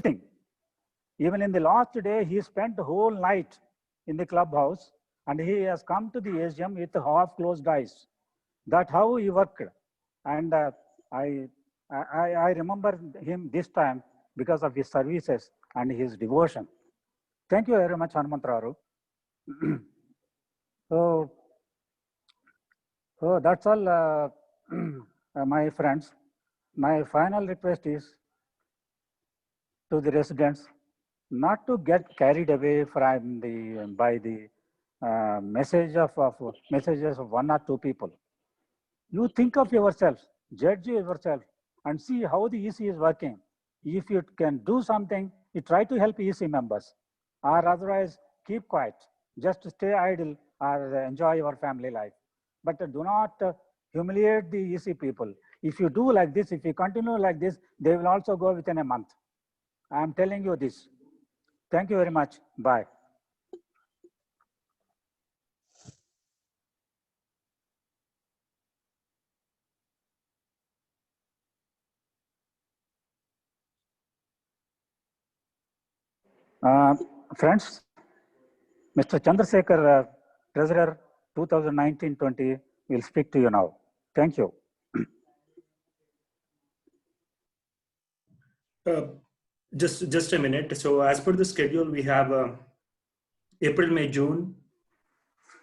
thing. Even in the last day, he spent the whole night in the clubhouse, and he has come to the AGM with half-closed eyes. That's how he worked. And I remember him this time because of his services and his devotion. Thank you very much, Hanumantrao. So that's all, my friends. My final request is to the residents not to get carried away from by the messages of one or two people. You think of yourselves, judge yourself, and see how the EC is working. If you can do something, you try to help EC members, or otherwise keep quiet. Just stay idle or enjoy your family life. But do not humiliate the EC people. If you do like this, if you continue like this, they will also go within a month. I am telling you this. Thank you very much. Bye. Friends, Mr. Chandrasekhar, Treasurer 2019-20 will speak to you now. Thank you. Just a minute. So as per the schedule, we have April, May, June,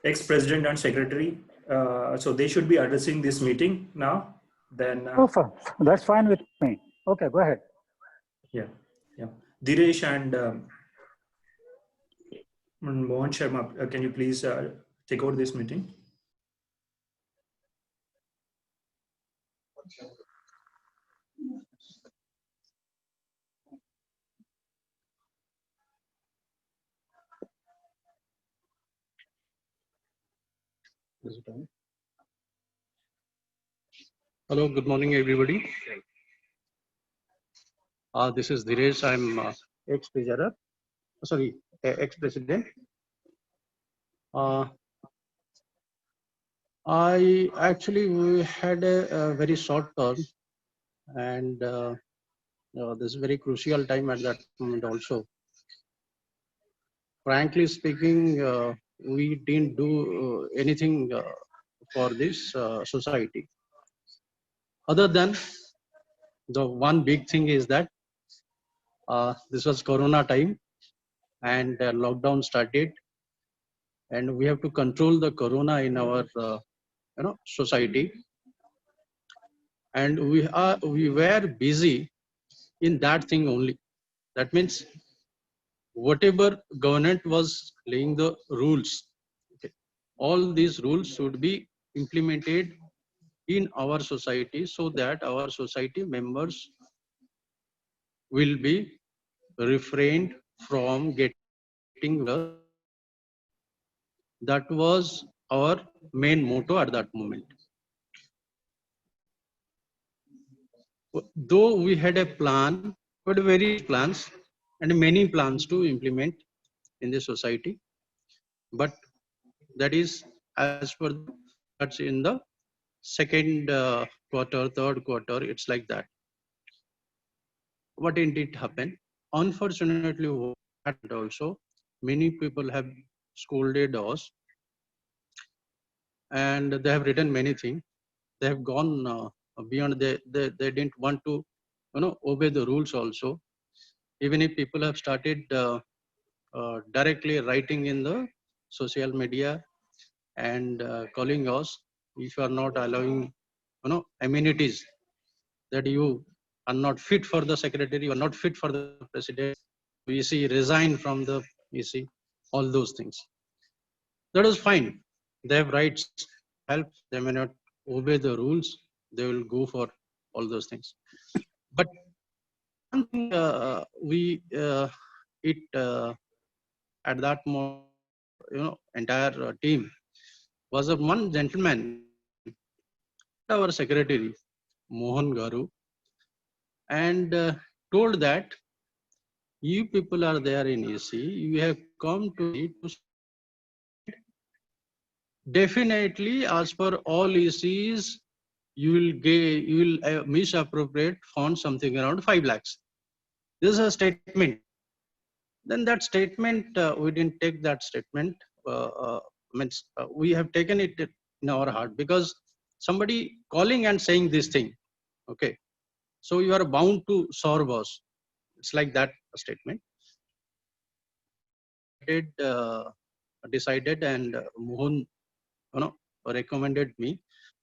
ex-president and secretary. So they should be addressing this meeting now. Then that's fine with me. Okay, go ahead. Yeah. Dinesh and Mohan Sharma, can you please take over this meeting? Hello, good morning, everybody. This is Dinesh. I'm ex-treasurer. Sorry, ex-president. We had a very short term, and this is very crucial time at that moment also. Frankly speaking, we didn't do anything for this society. Other than the one big thing is that this was Corona time, and lockdown started, and we have to control the Corona in our society, and we were busy in that thing only. That means whatever government was laying the rules, okay, all these rules should be implemented in our society so that our society members will be refrained from getting the. That was our main motto at that moment. Though we had a plan, but various plans and many plans to implement in the society, but that is as per that's in the second quarter, third quarter, it's like that. What did happen? Unfortunately, also many people have scolded us, and they have written many things. They have gone beyond. They didn't want to, obey the rules also. Even if people have started directly writing in the social media and calling us, if you are not allowing, amenities, that you are not fit for the secretary, you are not fit for the president, EC resign from the EC, all those things. That is fine. They have rights, help. They may not obey the rules. They will go for all those things. But one thing at that moment, entire team was of one gentleman, our secretary, Mohan Garu, and told that you people are there in EC, you have come to definitely as per all ECs, you will misappropriate funds something around 5 lakhs. this is a statement. Then that statement, we didn't take that statement. Means we have taken it in our heart because somebody calling and saying this thing. Okay, so you are bound to serve us. It's like that statement. It decided and Mohan, recommended me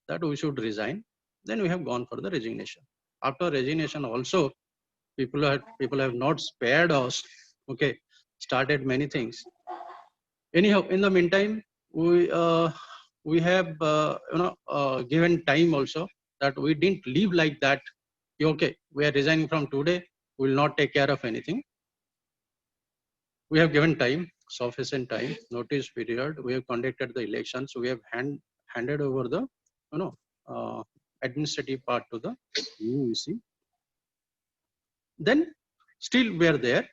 that we should resign. Then we have gone for the resignation. After resignation, also people have not spared us. Okay, started many things. Anyhow, in the meantime, we have given time also that we didn't leave like that. Okay, we are resigning from today. We will not take care of anything. We have given time, sufficient time, notice period. We have conducted the elections. We have handed over the administrative part to the new EC. Then still we are there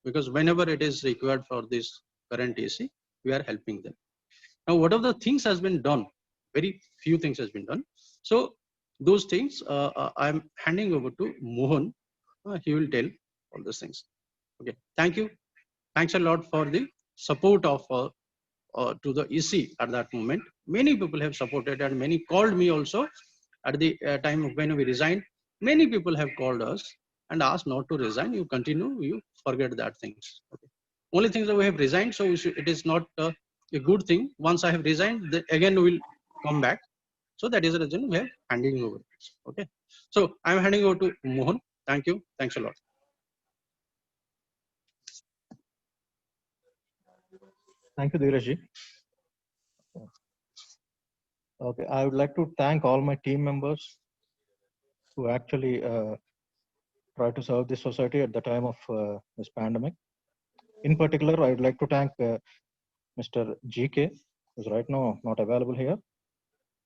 because whenever it is required for this current EC, we are helping them. Now, what of the things has been done? Very few things has been done. So those things I'm handing over to Mohan. He will tell all those things. Okay, thank you. Thanks a lot for the support of to the EC at that moment. Many people have supported and many called me also at the time when we resigned. Many people have called us and asked not to resign. You continue, you forget that things. Okay. Only thing that we have resigned, so it is not a good thing. Once I have resigned, again we will come back. So that is the reason we are handing over. Okay. So I am handing over to Mohan. Thank you. Thanks a lot. Thank you, Dheeraj. Okay, I would like to thank all my team members who actually try to serve this society at the time of this pandemic. In particular, I would like to thank Mr. GK, who's right now not available here,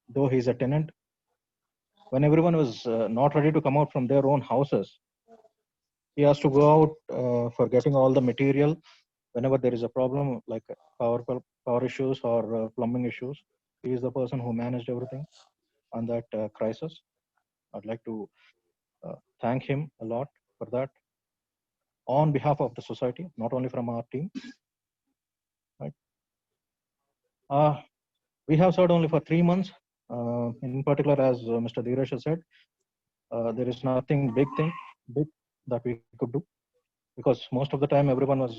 though he's a tenant. When everyone was not ready to come out from their own houses, he has to go out for getting all the material whenever there is a problem like power issues or plumbing issues. He is the person who managed everything on that crisis. I'd like to thank him a lot for that on behalf of the society, not only from our team. Right? We have served only for 3 months. In particular, as Mr. Dheeraj said, there is nothing big that we could do because most of the time everyone was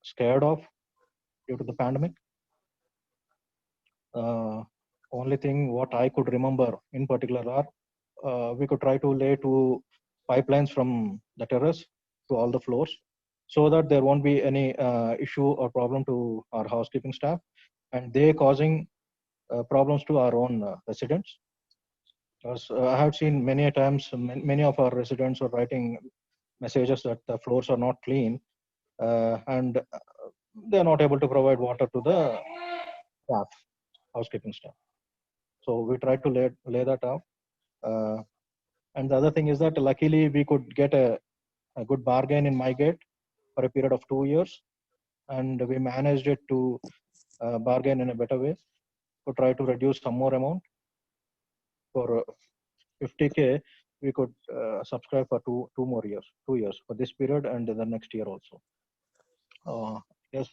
scared of due to the pandemic. Only thing what I could remember in particular are we could try to lay 2 pipelines from the terrace to all the floors so that there won't be any issue or problem to our housekeeping staff and they causing problems to our own residents. Because I have seen many times, many of our residents are writing messages that the floors are not clean and they are not able to provide water to the staff, housekeeping staff. So we tried to lay that out. And the other thing is that luckily we could get a good bargain in MyGate for a period of 2 years. And we managed it to bargain in a better way to try to reduce some more amount. For 50K, we could subscribe for two more years, 2 years for this period and the next year also. Yes.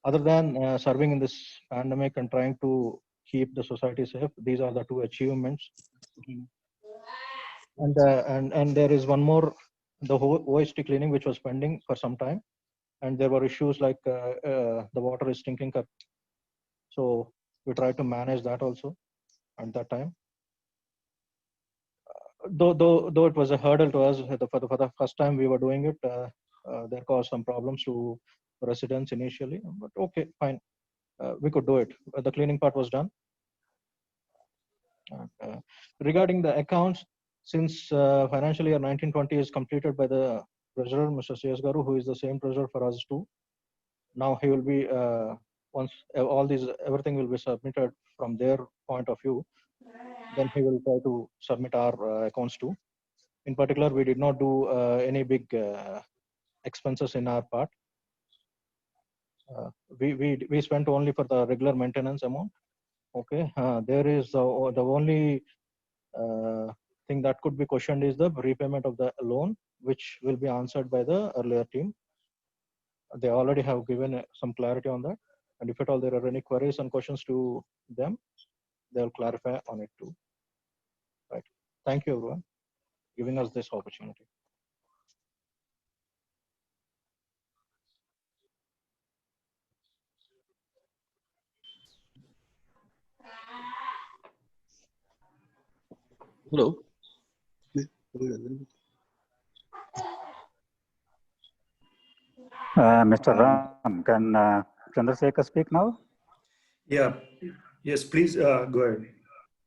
Other than serving in this pandemic and trying to keep the society safe, these are the 2 achievements. And there is one more, the OST cleaning, which was pending for some time, and there were issues like the water is stinking up. So we tried to manage that also at that time. Though it was a hurdle to us for the first time we were doing it, there caused some problems to residents initially, but okay, fine. We could do it. The cleaning part was done. Regarding the accounts, since financial year 1920 is completed by the treasurer, Mr. C.S. Garu, who is the same treasurer for us too. Now he will be, once everything will be submitted from their point of view, then he will try to submit our accounts too. In particular, we did not do any big expenses in our part. We spent only for the regular maintenance amount. Okay, there is the only thing that could be questioned is the repayment of the loan, which will be answered by the earlier team. They already have given some clarity on that. And if at all there are any queries and questions to them, they'll clarify on it too. Right. Thank you, everyone, giving us this opportunity. Hello. Mr. Ram, can Chandrasekhar speak now? Yeah. Yes, please go ahead.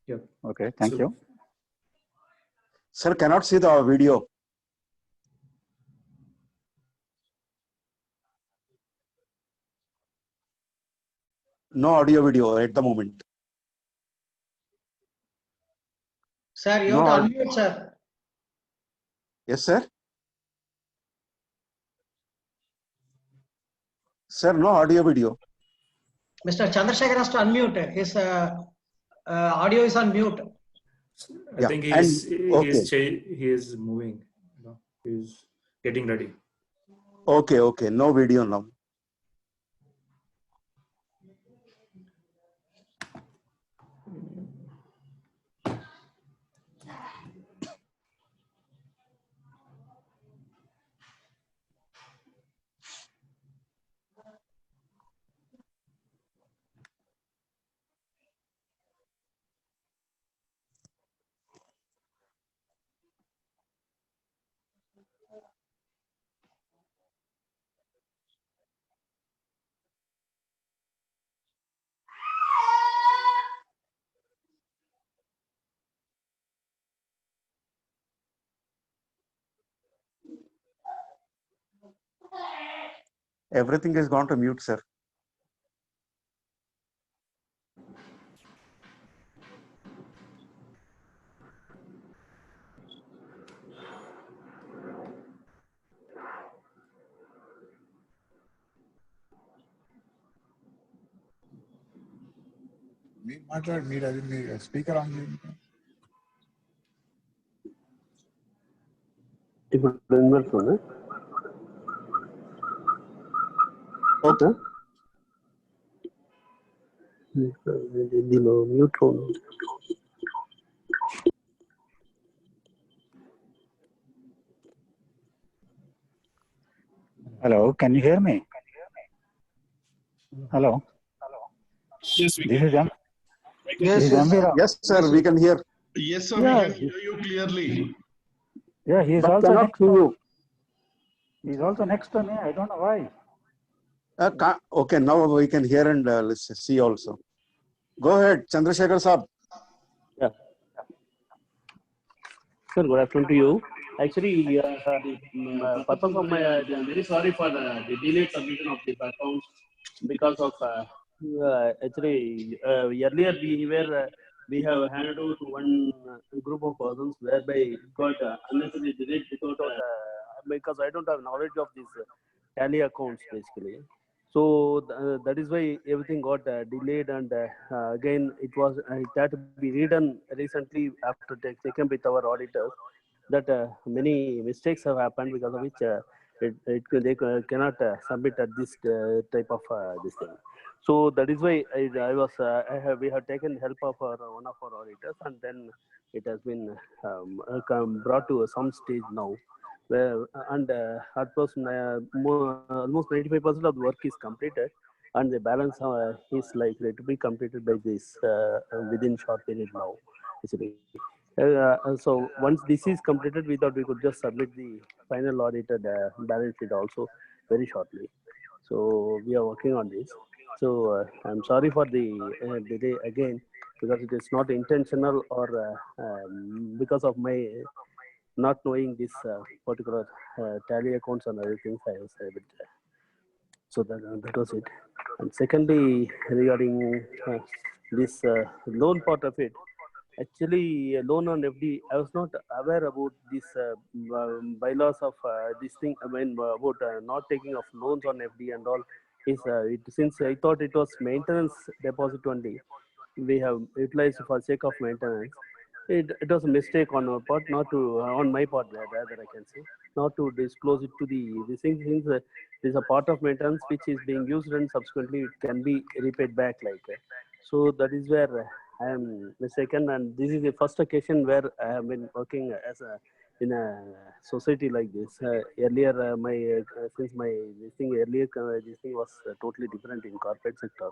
Yeah. Okay, thank So- you. Sir, cannot see the video. No audio video at the moment. Sir, you No, have to unmute, sir. Yes, sir. Sir, no audio video. Mr. Chandrasekhar has to unmute. His audio is on mute. I Yeah, think and- he is moving. He's getting ready. Okay. No video now. Everything is gone to mute, sir. మీరు అది మీ speaker on చేయండి. ఇప్పుడు వినబడుతుందా? Okay. దీనిలో mute లో ఉంది. Hello, can you hear me? Hello. Yes, we This can. is Jam. Yes, This is Jamveer. Yes, sir, we can hear. Yes, sir, Yeah. we can hear you clearly. Yeah, he is But also cannot next see to you. He is also next to me. I don't know why. Okay, now we can hear and let's see also. Go ahead, Chandrasekhar Saab. Sir, good afternoon to you. Actually, the purpose of my, I'm very sorry for the delayed submission of the accounts because of actually earlier we have handed over to one group of persons whereby it got unnecessarily delayed without because I don't have knowledge of these tally accounts basically. So that is why everything got delayed, and again it had to be redone recently after taken with our auditors. That many mistakes have happened because of which they cannot submit at this type of this thing. So that is why we have taken help of one of our auditors, and then it has been brought to some stage now. Where and at present almost 95% of the work is completed, and the balance is likely to be completed by this within short period now. Actually. So once this is completed, we thought we could just submit the final audited balance sheet also very shortly. So we are working on this. So I'm sorry for the delay again, because it is not intentional or because of my not knowing this particular tally accounts and other things. I was able to. So that was it. And secondly, regarding this loan part of it, actually loan on FD, I was not aware about this bylaws of this thing. I mean about not taking of loans on FD and all. Since I thought it was maintenance deposit only, we have utilized for sake of maintenance. It was a mistake on our part, not to on my part rather I can say, not to disclose it to these things, since it is a part of maintenance which is being used and subsequently it can be repaid back like that. So that is where I am mistaken, and this is the first occasion where I have been working as a in a society like this. Earlier, since my this thing earlier this thing was totally different in corporate sector.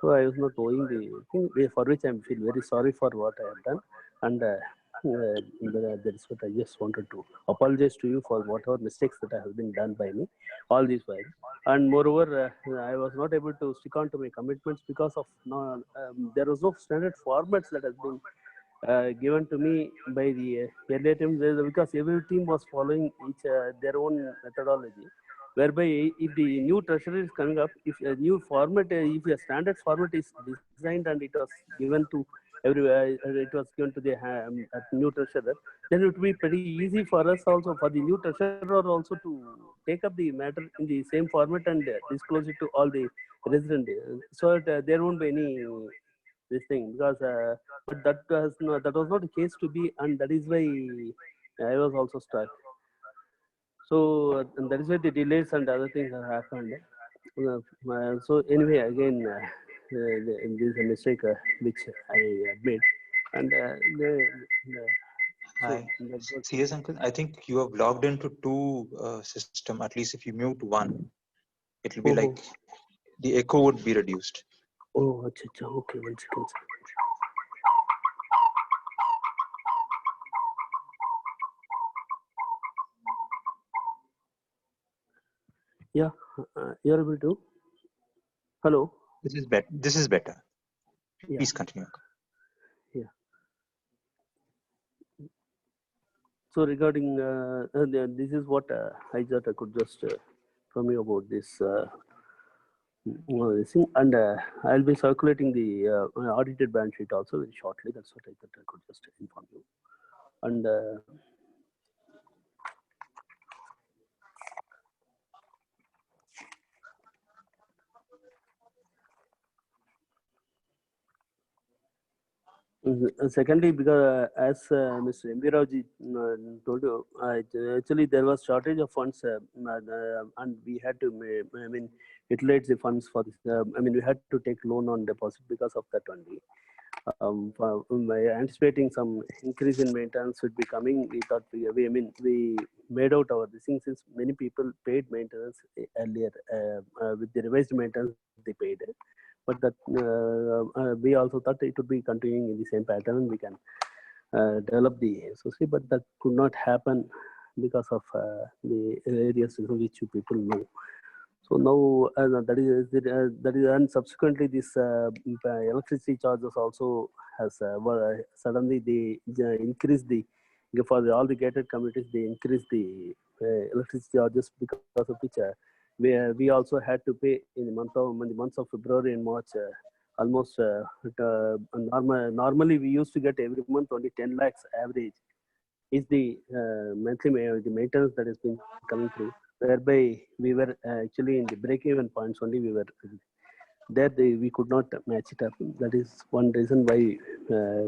So I was not knowing the thing for which I feel very sorry for what I have done, and that is what I just wanted to apologize to you for whatever mistakes that have been done by me all these while. And moreover, I was not able to stick on to my commitments because of there was no standard formats that has been given to me by the earlier team, because every team was following each their own methodology, whereby if the new treasurer is coming up, if a new format, if a standard format is designed and it was given to everywhere, it was given to the new treasurer, then it would be pretty easy for us also, for the new treasurer also, to take up the matter in the same format and disclose it to all the resident. So there won't be any this thing, because but that was not the case to be, and that is why I was also stuck. So and that is why the delays and other things have happened. So anyway, again, this is a mistake which I made, and Hi. CS Uncle, I think you have logged into two system. At least if you mute one, it will be like the echo would be reduced. Oh, okay, 1 second. Yeah, you're able to. Hello. This is better. This is better. Yeah. Please continue. Yeah. So regarding this is what I thought I could just tell you about this thing, and I'll be circulating the audited balance sheet also very shortly. That's what I thought I could just inform you. And secondly, because as Mr. M. V. Raoji told you, actually there was shortage of funds, and we had to, utilize the funds for this. We had to take loan on deposit because of that only. Anticipating some increase in maintenance would be coming, we thought we made out our this thing, since many people paid maintenance earlier with the revised maintenance they paid. But that we also thought it would be continuing in the same pattern. We can develop the society, but that could not happen because of the areas in which you people know. So now that is, and subsequently this electricity charges also has suddenly they increased the for all the gated communities, they increased the electricity charges, because of which we also had to pay in the months of February and March almost normally we used to get every month only 10 lakhs average is the monthly the maintenance that has been coming through, whereby we were actually in the break-even points only. We were there, we could not match it up. That is one reason why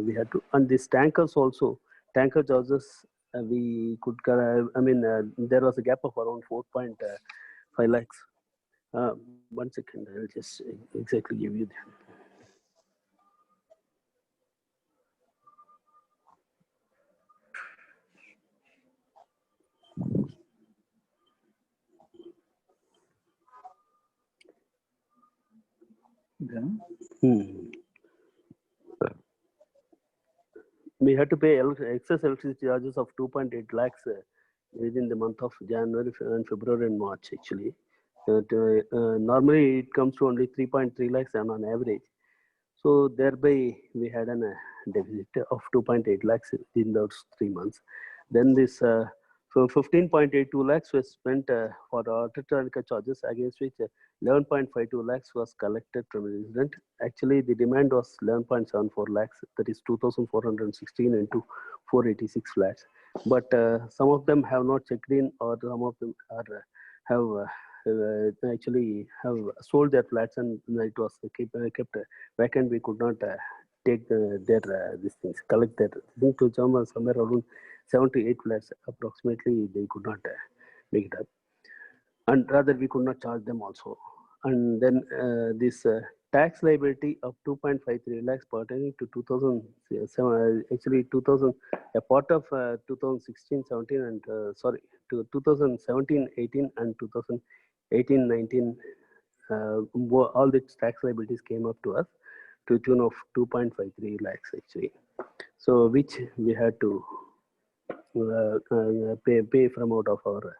we had to. And these tankers also, tanker charges, we could. There was a gap of around 4.5 lakhs. 1 second, I'll just exactly give you the. We had to pay excess electricity charges of 2.8 lakhs within the month of January and February and March actually. Normally it comes to only 3.3 lakhs on average. So thereby we had a deficit of 2.8 lakhs in those 3 months. Then this so 15.82 lakhs was spent for auditor charges, against which 11.52 lakhs was collected from the resident. Actually, the demand was 11.74 lakhs, that is 2,416 into 486 lakhs. But some of them have not checked in, or some of them are actually have sold their flats, and it was kept vacant. We could not take their these things, collect their thing to somewhere around 7 to 8 flats approximately they could not make it up, and rather we could not charge them also. And then this tax liability of 2.53 lakhs pertaining to 2007, actually 2000, a part of 2016-17 and to 2017-18 and 2018-19, all the tax liabilities came up to us to tune of 2.53 lakhs actually. So which we had to pay from out of our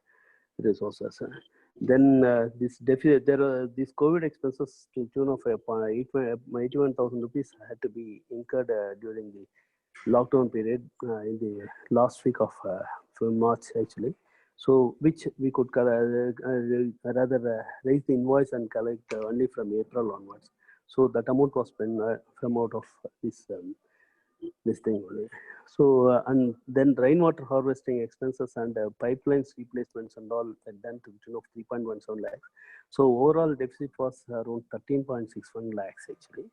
resources. Then this deficit, there are these COVID expenses to tune of 81,000 rupees had to be incurred during the lockdown period in the last week of March actually. So which we could rather raise the invoice and collect only from April onwards. So that amount was spent from out of this thing only. So and then rainwater harvesting expenses and pipelines replacements and all done to the tune of 3.17 lakhs. So overall deficit was around 13.61 lakhs actually.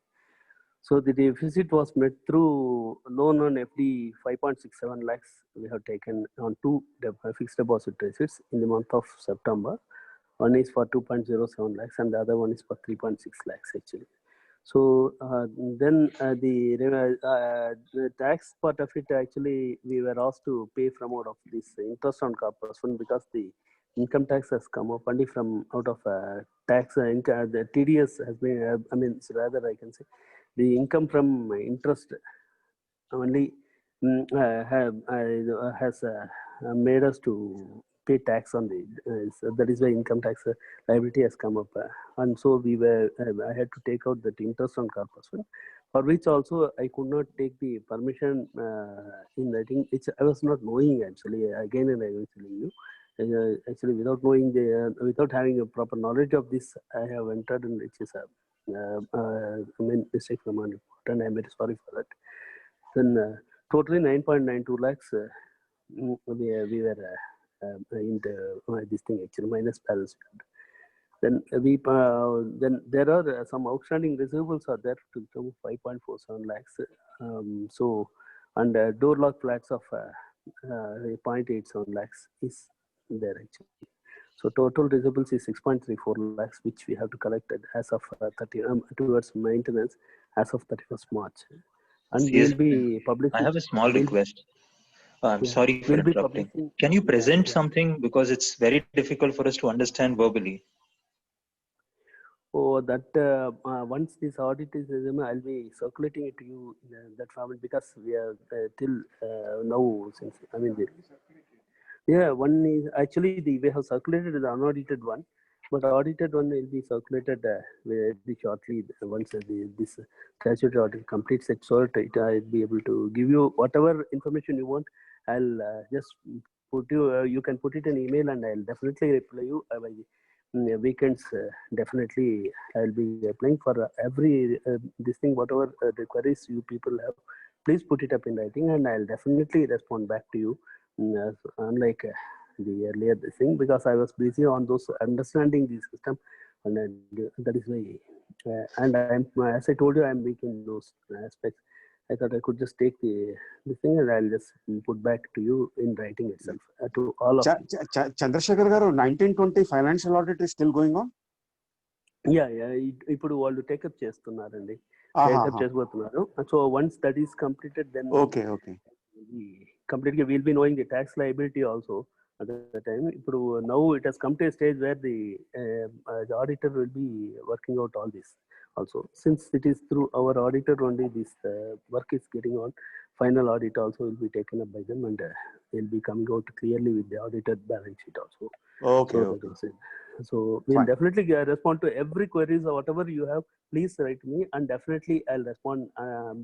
So the deficit was met through loan on FD 5.67 lakhs we have taken on two fixed deposit receipts in the month of September. One is for 2.07 lakhs and the other one is for 3.6 lakhs actually. So then the tax part of it actually we were asked to pay from out of this interest on corpus fund because the income tax has come up only from out of tax the TDS has been I mean rather I can say the income from interest only has made us to pay tax on the so that is why income tax liability has come up and so we were I had to take out that interest on corpus fund, for which also I could not take the permission in writing. I was not knowing actually, again and I was telling you actually without knowing without having a proper knowledge of this I have entered, and which is a mistake from my report, and I'm very sorry for that. Then totally 9.92 lakhs we were in this thing actually minus balance. Then then there are some outstanding receivables are there to 5.47 lakhs. So and door lock flats of 0.87 lakhs is there actually. So total receivables is 6.34 lakhs, which we have to collect as of towards maintenance as of 31st March. And we will be publishing. I have a small request. I'm sorry for interrupting. Can you present something, because it's very difficult for us to understand verbally? Oh, that once this audit is resumed, I'll be circulating it to you in that format, because we are till now since I mean one is actually we have circulated the unaudited one, but the audited one will be circulated very shortly once this statutory audit completes it. So I'll be able to give you whatever information you want. I'll just put you can put it in email, and I'll definitely reply you by the weekends. Definitely I'll be applying for every this thing, whatever the queries you people have, please put it up in writing, and I'll definitely respond back to you. Unlike the earlier thing, because I was busy on those understanding the system, and that is why and I'm, as I told you, I'm weak in those aspects. I thought I could just take the thing and I'll just put back to you in writing itself to all of Chandrasekhar garu, 1920 financial audit is still going on? Yeah, ఇప్పుడు వాళ్ళు take up చేస్తున్నారండి, take up చేసుకోబోతున్నారు. So once that is completed, then completely we'll be knowing the tax liability also at the time. Now it has come to a stage where the auditor will be working out all this also. Since it is through our auditor only this work is getting on, final audit also will be taken up by them, and they'll be coming out clearly with the audited balance sheet also. So we'll definitely respond to every queries or whatever you have. Please write me, and definitely I'll respond,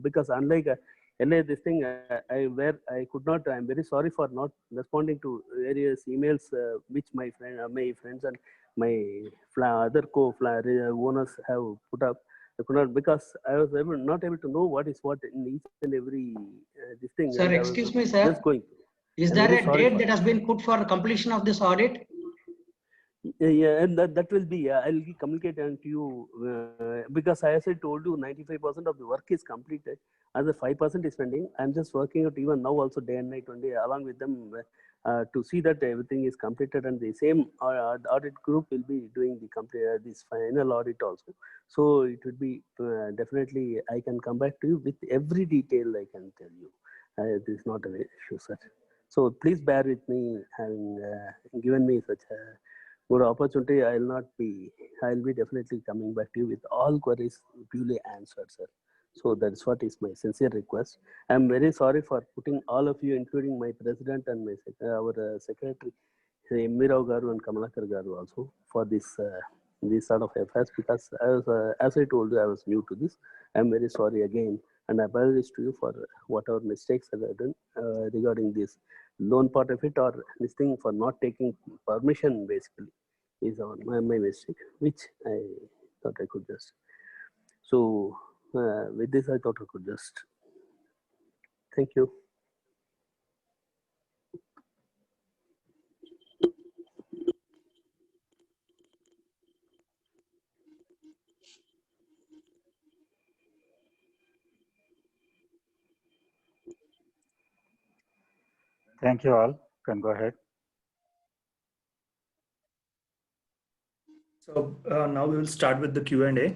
because unlike this thing I could not. I'm very sorry for not responding to various emails which my friends and my other owners have put up. I could not, because I was not able to know what is what in each and every this thing. Sir, excuse me, sir. Just going. Is there a date that has been put for completion of this audit? Yeah, and that will be, I'll communicate to you because as I told you, 95% of the work is completed. As a 5% is pending. I'm just working out even now also day and night only along with them to see that everything is completed, and the same audit group will be doing the this final audit also. So it would be definitely, I can come back to you with every detail I can tell you. This is not an issue, sir. So please bear with me having given me such a good opportunity. I'll be definitely coming back to you with all queries duly answered, sir. So that's what is my sincere request. I'm very sorry for putting all of you, including my president and my our secretary, M.V. Rao Garu and Kamalakar Garu also, for this sort of affairs, because as I told you, I was new to this. I'm very sorry again, and I apologize to you for whatever mistakes that I've done regarding this loan part of it, or this thing for not taking permission basically is on my mistake, which I thought I could just. So with this, I thought I could just. Thank you. Thank you all. Can go ahead. So now we will start with the Q&A.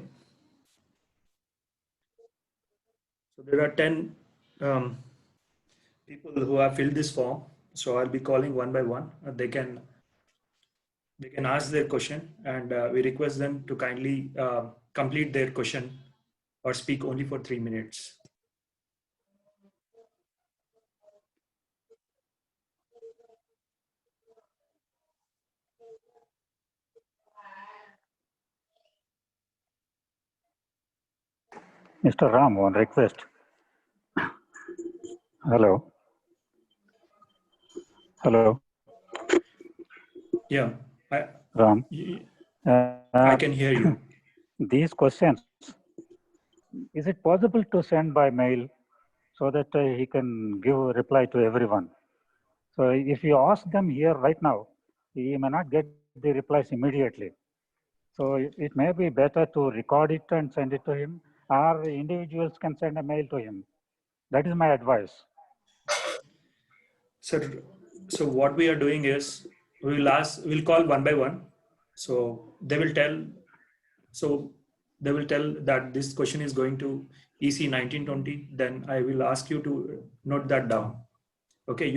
So there are 10 people who have filled this form. So I'll be calling one by one. They can ask their question, and we request them to kindly complete their question or speak only for 3 minutes. Mr. Ram, one request. Hello. Hello. Yeah, Ram. I can hear you. These questions, is it possible to send by mail so that he can give a reply to everyone? So if you ask them here right now, he may not get the replies immediately. So it may be better to record it and send it to him, or individuals can send a mail to him. That is my advice. Sir, so what we are doing is we'll call one by one. So they will tell that this question is going to EC 1920. Then I will ask you to note that down. Okay,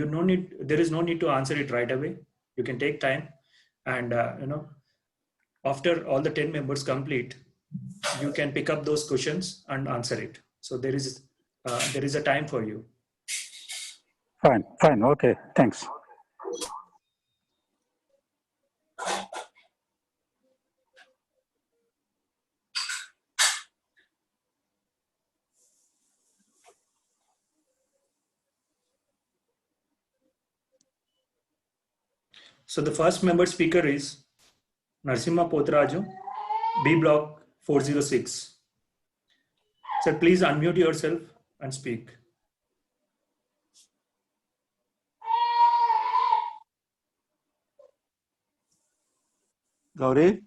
there is no need to answer it right away. You can take time, and after all the 10 members complete, you can pick up those questions and answer it. So there is a time for you. Fine. Okay, thanks. So the first member speaker is Narasimha Pothraju, B block 406. Sir, please unmute yourself and speak. Gauri?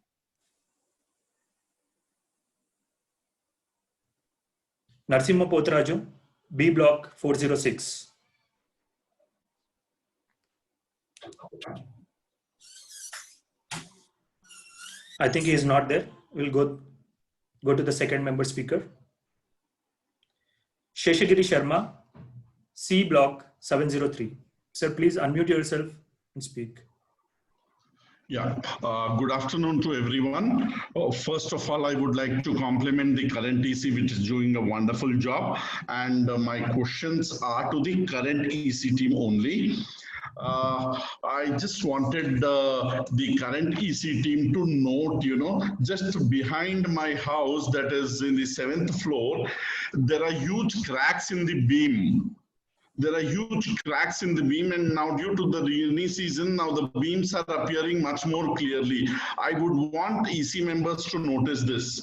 Narasimha Pothraju, B block 406. I think he is not there. We'll go to the second member speaker. Sheshagiri Sharma, C block 703. Sir, please unmute yourself and speak. Yeah, good afternoon to everyone. First of all, I would like to compliment the current EC, which is doing a wonderful job. And my questions are to the current EC team only. I just wanted the current EC team to note, just behind my house, that is in the 7th floor, there are huge cracks in the beam. There are huge cracks in the beam, and now due to the rainy season, now the beams are appearing much more clearly. I would want EC members to notice this.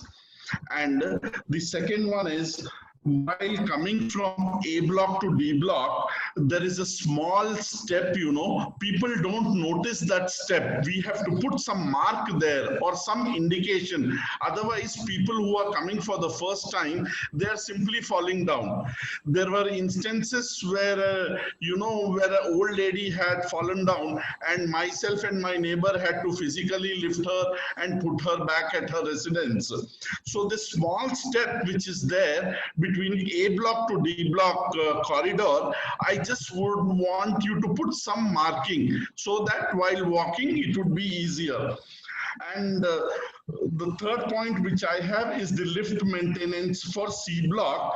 And the second one is, while coming from A block to D block, there is a small step, people don't notice that step. We have to put some mark there or some indication. Otherwise, people who are coming for the first time, they are simply falling down. There were instances where, where an old lady had fallen down and myself and my neighbor had to physically lift her and put her back at her residence. So this small step which is there between A block to D block corridor, I just would want you to put some marking so that while walking it would be easier. And the third point which I have is the lift maintenance for C block.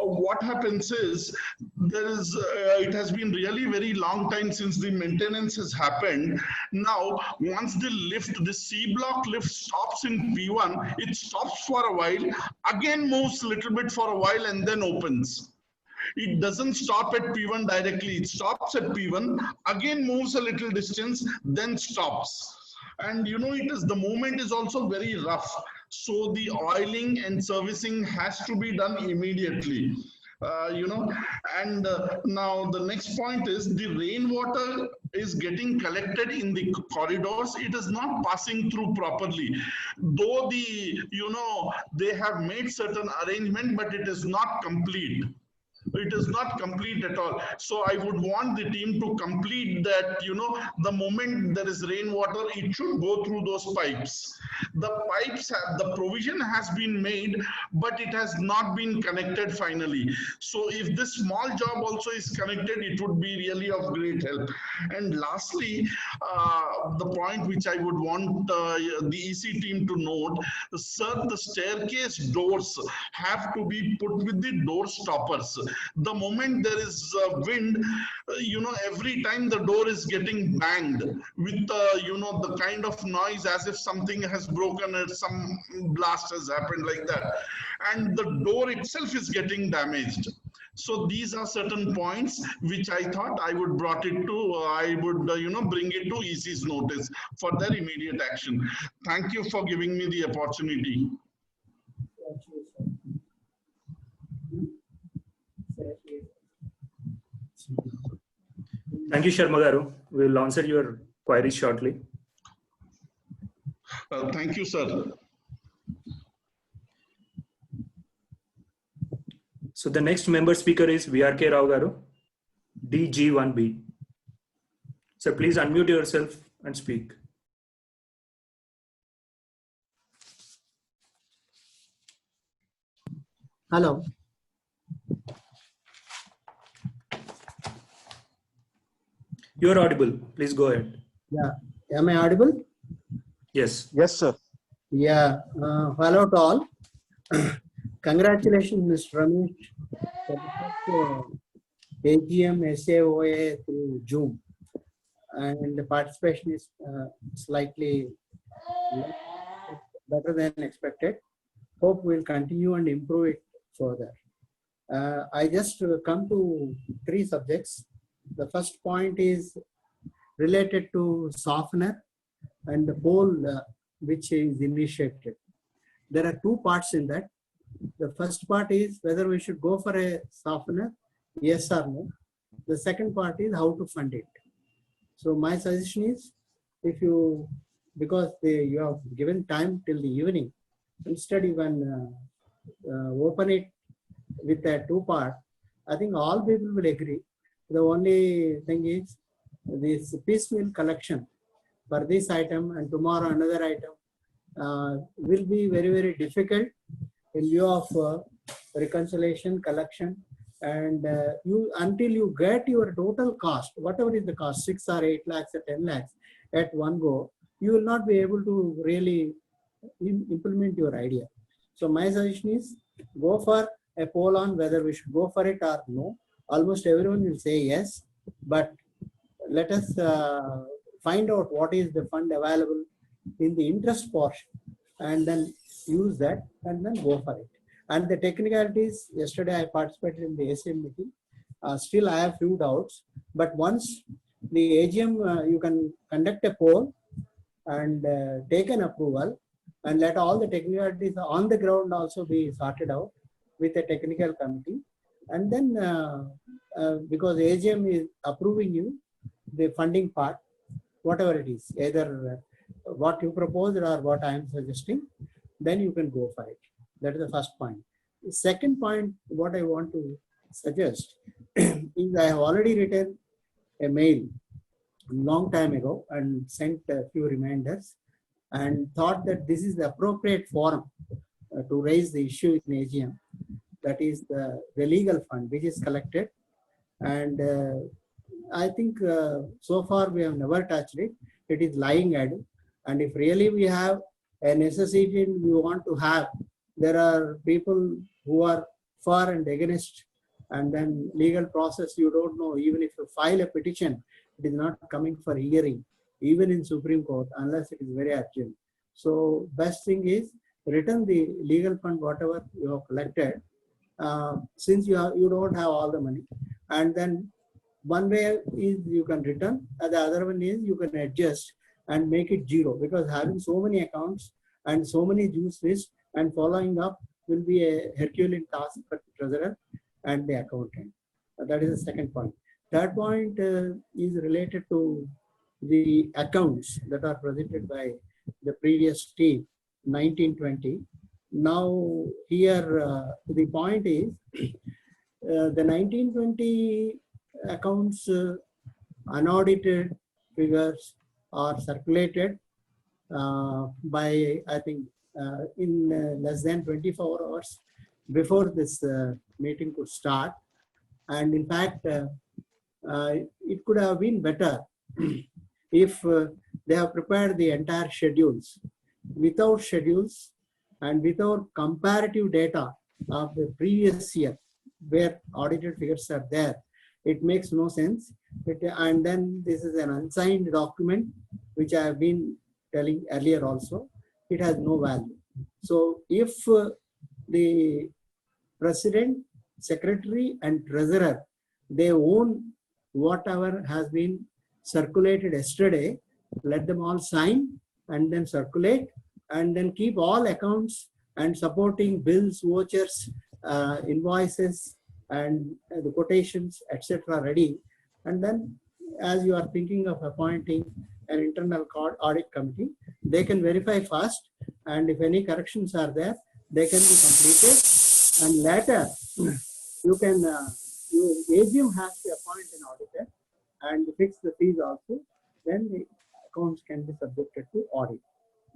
What happens is it has been really very long time since the maintenance has happened. Now, once the C block lift stops in P1, it stops for a while, again moves a little bit for a while and then opens. It doesn't stop at P1 directly. It stops at P1, again moves a little distance, then stops. And the movement is also very rough. So the oiling and servicing has to be done immediately. And now the next point is the rainwater is getting collected in the corridors. It is not passing through properly. Though they have made certain arrangement, but it is not complete. It is not complete at all. So I would want the team to complete that, the moment there is rainwater, it should go through those pipes. The provision has been made, but it has not been connected finally. So if this small job also is connected, it would be really of great help. And lastly, the point which I would want the EC team to note, sir, the staircase doors have to be put with the door stoppers. The moment there is wind, every time the door is getting banged with, the kind of noise as if something has broken or some blast has happened like that. And the door itself is getting damaged. So these are certain points which I thought I would bring it to EC's notice for their immediate action. Thank you for giving me the opportunity. Thank you, Sharma Garu. We will answer your queries shortly. Thank you, sir. So the next member speaker is VRK Rao Garu, DG1B. So please unmute yourself and speak. Hello. You are audible. Please go ahead. Yeah. Am I audible? Yes. Yes, sir. Yeah. Hello to all. Congratulations, Mr. Ramesh, for the AGM SAOA through Zoom. And the participation is slightly better than expected. Hope we'll continue and improve it further. I just come to 3 subjects. The first point is related to softener and the poll which is initiated. There are 2 parts in that. The first part is whether we should go for a softener, yes or no. The second part is how to fund it. So my suggestion is, because you have given time till the evening, instead you can open it with a 2 part. I think all people will agree. The only thing is this piecemeal collection for this item and tomorrow another item will be very, very difficult in view of reconciliation, collection, and until you get your total cost, whatever is the cost, 6 or 8 lakhs or 10 lakhs at one go, you will not be able to really implement your idea. So my suggestion is go for a poll on whether we should go for it or no. Almost everyone will say yes, but let us find out what is the fund available in the interest portion and then use that and then go for it. And the technicalities, yesterday I participated in the ACM meeting. Still I have few doubts, but once the AGM, you can conduct a poll and take an approval and let all the technicalities on the ground also be sorted out with a technical committee. And then because AGM is approving you the funding part, whatever it is, either what you proposed or what I am suggesting, then you can go for it. That is the first point. The second point, what I want to suggest is I have already written a mail long time ago and sent a few reminders and thought that this is the appropriate forum to raise the issue in AGM. That is the legal fund which is collected. And I think so far we have never touched it. It is lying idle. And if really we have a necessity we want to have, there are people who are for and against, and then legal process, you don't know, even if you file a petition, it is not coming for hearing, even in Supreme Court, unless it is very urgent. So best thing is return the legal fund, whatever you have collected, since you don't have all the money. And then one way is you can return, and the other one is you can adjust and make it zero, because having so many accounts and so many juice lists and following up will be a Herculean task for the treasurer and the accountant. That is the second point. Third point is related to the accounts that are presented by the previous team, 1920. Now here the point is the 1920 accounts unaudited figures are circulated by, I think, in less than 24 hours before this meeting could start. And in fact, it could have been better if they have prepared the entire schedules. Without schedules and without comparative data of the previous year where audited figures are there, it makes no sense. And then this is an unsigned document, which I have been telling earlier also. It has no value. So if the president, secretary and treasurer, they own whatever has been circulated yesterday, let them all sign and then circulate, and then keep all accounts and supporting bills, vouchers, invoices and the quotations, etc. ready. And then as you are thinking of appointing an internal audit committee, they can verify first, and if any corrections are there, they can be completed. And later, you can, AGM has to appoint an auditor and fix the fees also. Then the accounts can be subjected to audit.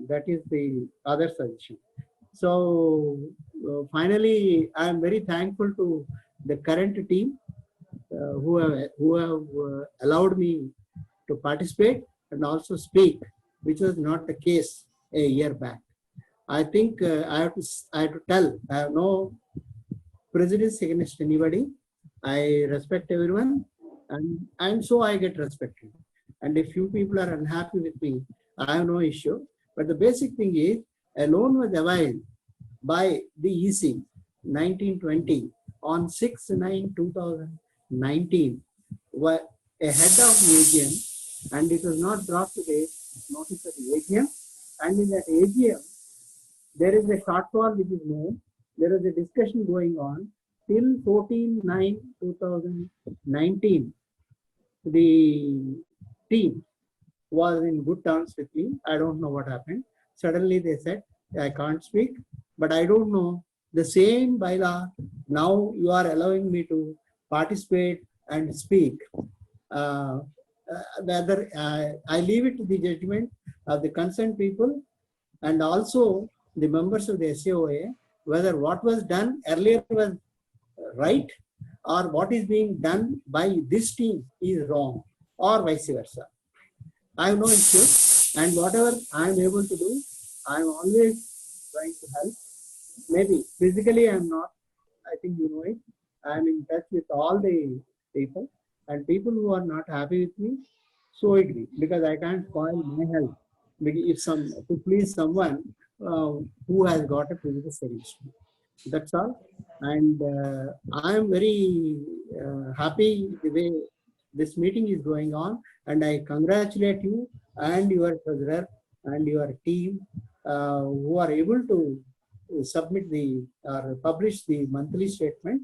That is the other suggestion. So finally, I am very thankful to the current team who have allowed me to participate and also speak, which was not the case a year back. I think I have to tell, I have no prejudice against anybody. I respect everyone, and so I get respected. And if few people are unhappy with me, I have no issue. But the basic thing is, a loan was availed by the EC 1920 on 6/9/2019, were ahead of the AGM, and it was not brought to the notice of the AGM. And in that AGM, there is a shortfall which is known. There is a discussion going on till 14/9/2019. The team was in good terms with me. I don't know what happened. Suddenly they said, I can't speak, but I don't know. The same bylaw, now you are allowing me to participate and speak. Whether I leave it to the judgment of the concerned people and also the members of the SAOA, whether what was done earlier was right or what is being done by this team is wrong, or vice versa. I have no issue, and whatever I am able to do, I am always trying to help. Maybe physically I am not, I think you know it. I am in touch with all the people, and people who are not happy with me, so agree, because I can't spoil my health if to please someone who has got a prejudice against me. That's all. And I am very happy the way this meeting is going on, and I congratulate you and your treasurer and your team who are able to submit or publish the monthly statement.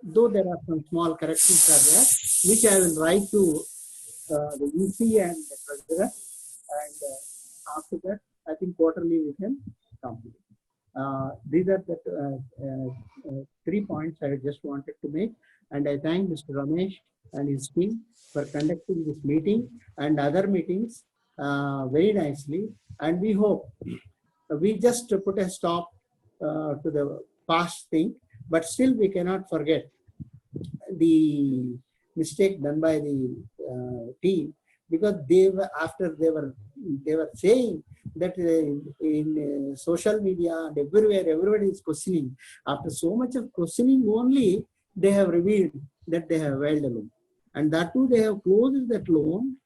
though there are some small corrections are there, which I will write to the EC and the treasurer, and after that, I think quarterly we can complete. These are the 3 points I just wanted to make, and I thank Mr. Ramesh and his team for conducting this meeting and other meetings very nicely, and we hope we just put a stop to the past thing, but still we cannot forget the mistake done by the team, because they were saying that in social media and everywhere everybody is questioning. After so much of questioning only, they have revealed that they have held a loan, and that too they have closed that loan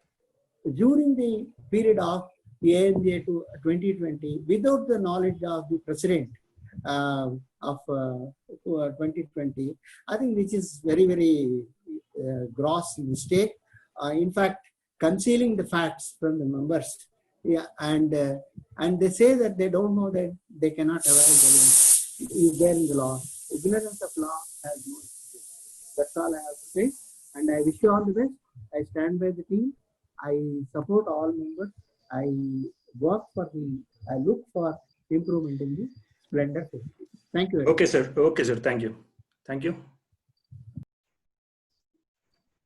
during the period of ANJ to 2020 without the knowledge of the president of 2020. I think which is very, very gross mistake. In fact, concealing the facts from the members. Yeah, and they say that they don't know that they cannot avail the loan. Is there in the law. Ignorance of law has no excuse. That's all I have to say. And I wish you all the best. I stand by the team. I support all members. I look for improvement in the Splendor facility. Thank you very much. Okay, sir. Okay, sir. Thank you. Thank you.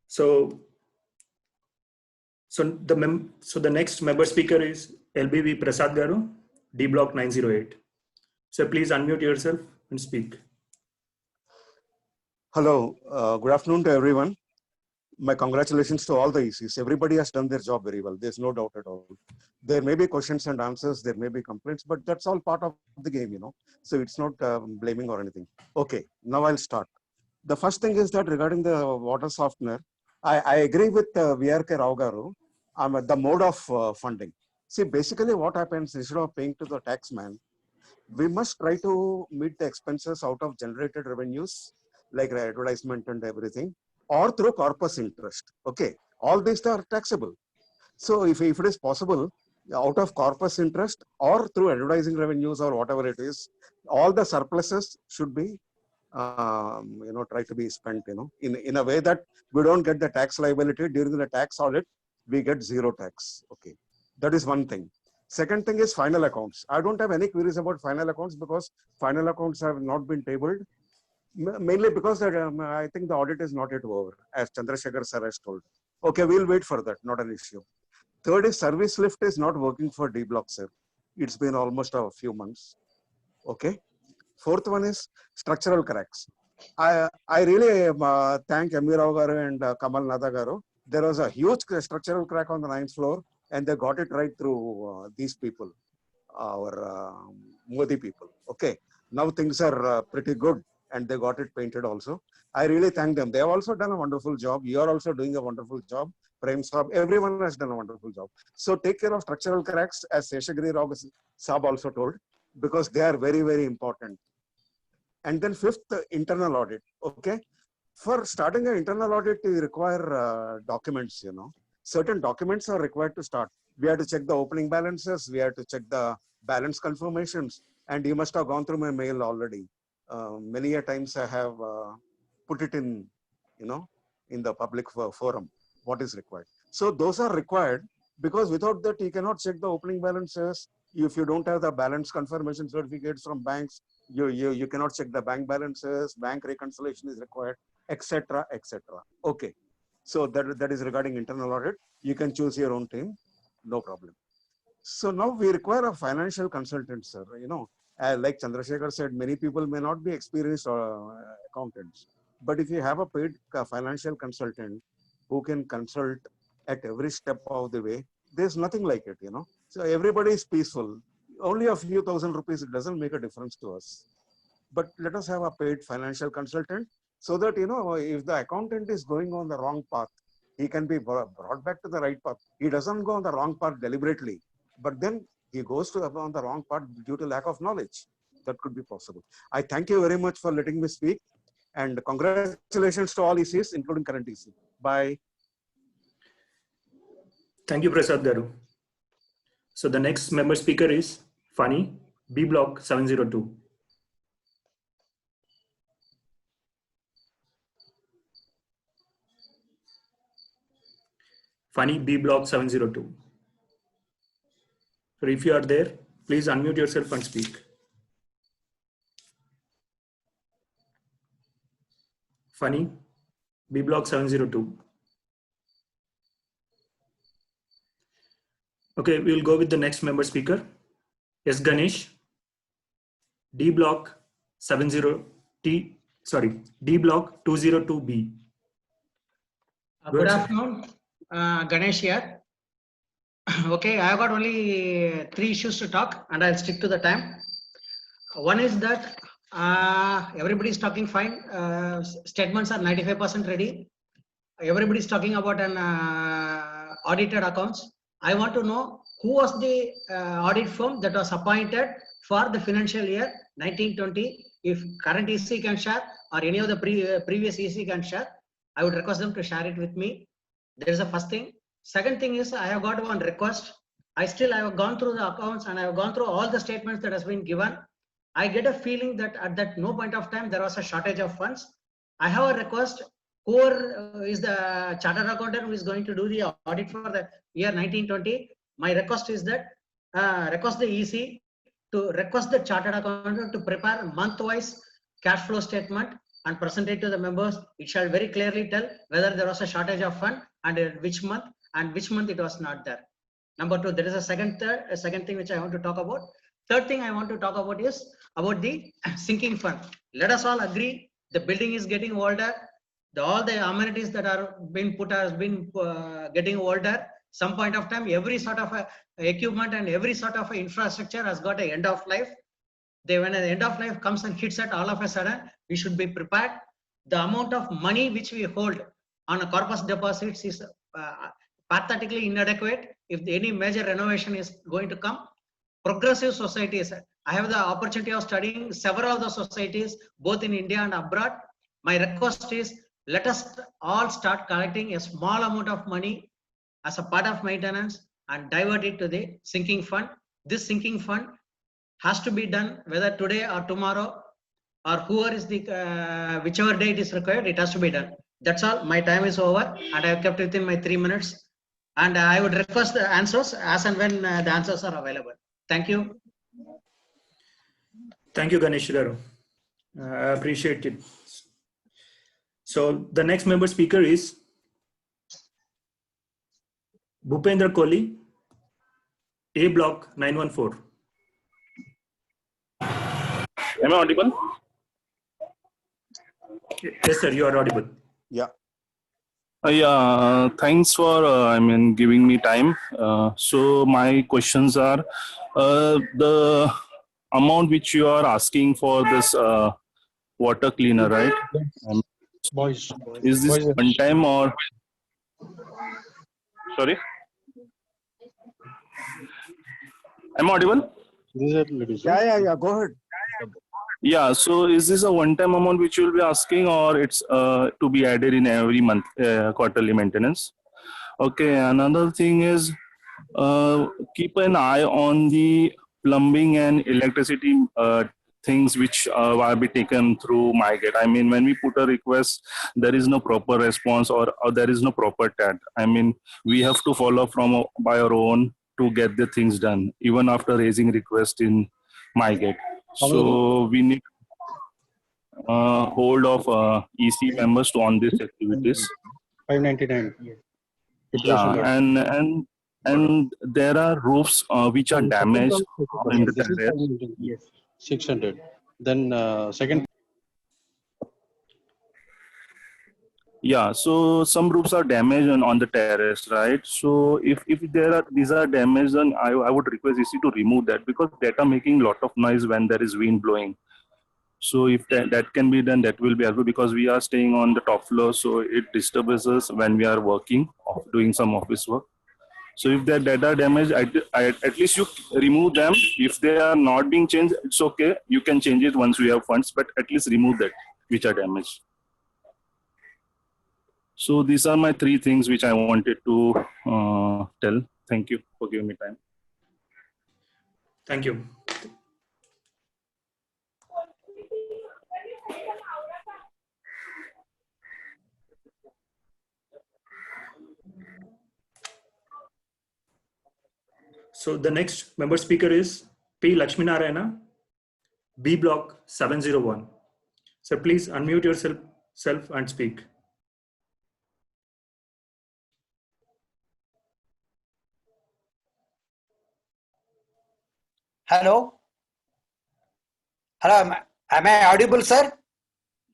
So the next member speaker is LBV Prasad Garu, D Block 908. So please unmute yourself and speak. Hello, good afternoon to everyone. My congratulations to all the ECs. Everybody has done their job very well. There's no doubt at all. There may be questions and answers, there may be complaints, but that's all part of the game, you know. So it's not blaming or anything. Okay, now I'll start. The first thing is that regarding the water softener, I agree with VRK Rao Garu. The mode of funding. See, basically what happens, instead of paying to the taxman, we must try to meet the expenses out of generated revenues, like advertisement and everything, or through corpus interest. Okay, all these are taxable. So if it is possible, out of corpus interest or through advertising revenues or whatever it is, all the surpluses should be try to be spent, in a way that we don't get the tax liability during the tax audit. We get zero tax. Okay, that is one thing. Second thing is final accounts. I don't have any queries about final accounts because final accounts have not been tabled, mainly because I think the audit is not yet over, as Chandrasekhar sir has told. Okay, we'll wait for that, not an issue. Third is service lift is not working for D Block, sir. It's been almost a few months. Okay. Fourth one is structural cracks. I really thank M.V. Rao Garu and Kamal Nada Garu. There was a huge structural crack on the 9th floor, and they got it right through these people, our Modi people. Okay, now things are pretty good, and they got it painted also. I really thank them. They have also done a wonderful job. You are also doing a wonderful job. Prem Saab, everyone has done a wonderful job. So take care of structural cracks, as Seshagiri Rao Saab also told, because they are very, very important. And then fifth, internal audit. Okay. For starting an internal audit, you require documents, Certain documents are required to start. We have to check the opening balances. We have to check the balance confirmations. And you must have gone through my mail already. Many a times I have put it in, in the public forum, what is required. So those are required because without that, you cannot check the opening balances. If you don't have the balance confirmation certificates from banks, you cannot check the bank balances, bank reconciliation is required, etc., etc. Okay, so that is regarding internal audit. You can choose your own team, no problem. So now we require a financial consultant, sir. Like Chandrasekhar said, many people may not be experienced accountants, but if you have a paid financial consultant who can consult at every step of the way, there's nothing like it, So everybody is peaceful. Only a few thousand rupees, it doesn't make a difference to us. But let us have a paid financial consultant so that, if the accountant is going on the wrong path, he can be brought back to the right path. He doesn't go on the wrong path deliberately, but then he goes on the wrong path due to lack of knowledge. That could be possible. I thank you very much for letting me speak, and congratulations to all ECs, including current EC. Bye. Thank you, Prasad Garu. So the next member speaker is Fani, B Block 702. Funny B block 702. So if you are there, please unmute yourself and speak. Funny B block 702. Okay, we will go with the next member speaker. Yes, Ganesh. D block 70T, sorry, D block 202B. Good afternoon, Ganesh here. Okay, I have got only 3 issues to talk and I'll stick to the time. One is that everybody is talking fine. Statements are 95% ready. Everybody is talking about an audited accounts. I want to know who was the audit firm that was appointed for the financial year 1920. If current EC can share or any of the previous EC can share, I would request them to share it with me. There is the first thing. Second thing is I have got one request. I have gone through the accounts and I have gone through all the statements that has been given. I get a feeling that at that no point of time there was a shortage of funds. I have a request. Whoever is the chartered accountant who is going to do the audit for the year 1920, my request is that request the EC to request the chartered accountant to prepare month-wise cash flow statement and present it to the members. It shall very clearly tell whether there was a shortage of fund and which month it was not there. Number 2, there is a second thing which I want to talk about. Third thing I want to talk about is about the sinking fund. Let us all agree the building is getting older. All the amenities that are being put has been getting older. Some point of time, every sort of equipment and every sort of infrastructure has got an end of life. When the end of life comes and hits at all of a sudden, we should be prepared. The amount of money which we hold on a corpus deposits is pathetically inadequate. If any major renovation is going to come, progressive societies, I have the opportunity of studying several of the societies, both in India and abroad. My request is, let us all start collecting a small amount of money as a part of maintenance and divert it to the sinking fund. This sinking fund has to be done whether today or tomorrow or whoever is the whichever day it is required, it has to be done. That's all. My time is over and I have kept within my 3 minutes. And I would request the answers as and when the answers are available. Thank you. Thank you, Ganesh Garu. I appreciate it. So the next member speaker is Bhupendra Kohli, A block 914. Am I audible? Yes, sir, you are audible. Yeah. Yeah, thanks for giving me time. So my questions are the amount which you are asking for this water cleaner, right? Is this one time or sorry? Am I audible? Yeah. Go ahead. Yeah, so is this a one-time amount which you will be asking, or it's to be added in every month, quarterly maintenance? Okay, another thing is keep an eye on the plumbing and electricity things which will be taken through MyGate. I mean, when we put a request, there is no proper response or there is no proper TAT. I mean, we have to follow by our own to get the things done, even after raising request in MyGate. So we need hold of EC members to on these activities. 599. Yeah, and there are roofs which are damaged in the terrace. Yes, 600. Then second. Yeah, so some roofs are damaged on the terrace, right? So if these are damaged, then I would request EC to remove that, because that are making a lot of noise when there is wind blowing. So if that can be done, that will be helpful, because we are staying on the top floor, so it disturbs us when we are working or doing some office work. So if that are damaged, at least you remove them. If they are not being changed, it's okay. You can change it once we have funds, but at least remove that which are damaged. So these are my 3 things which I wanted to tell. Thank you for giving me time. Thank you. So the next member speaker is P. Lakshminarayana, B block 701. Sir, please unmute yourself and speak. Hello. Hello. Am I audible, sir?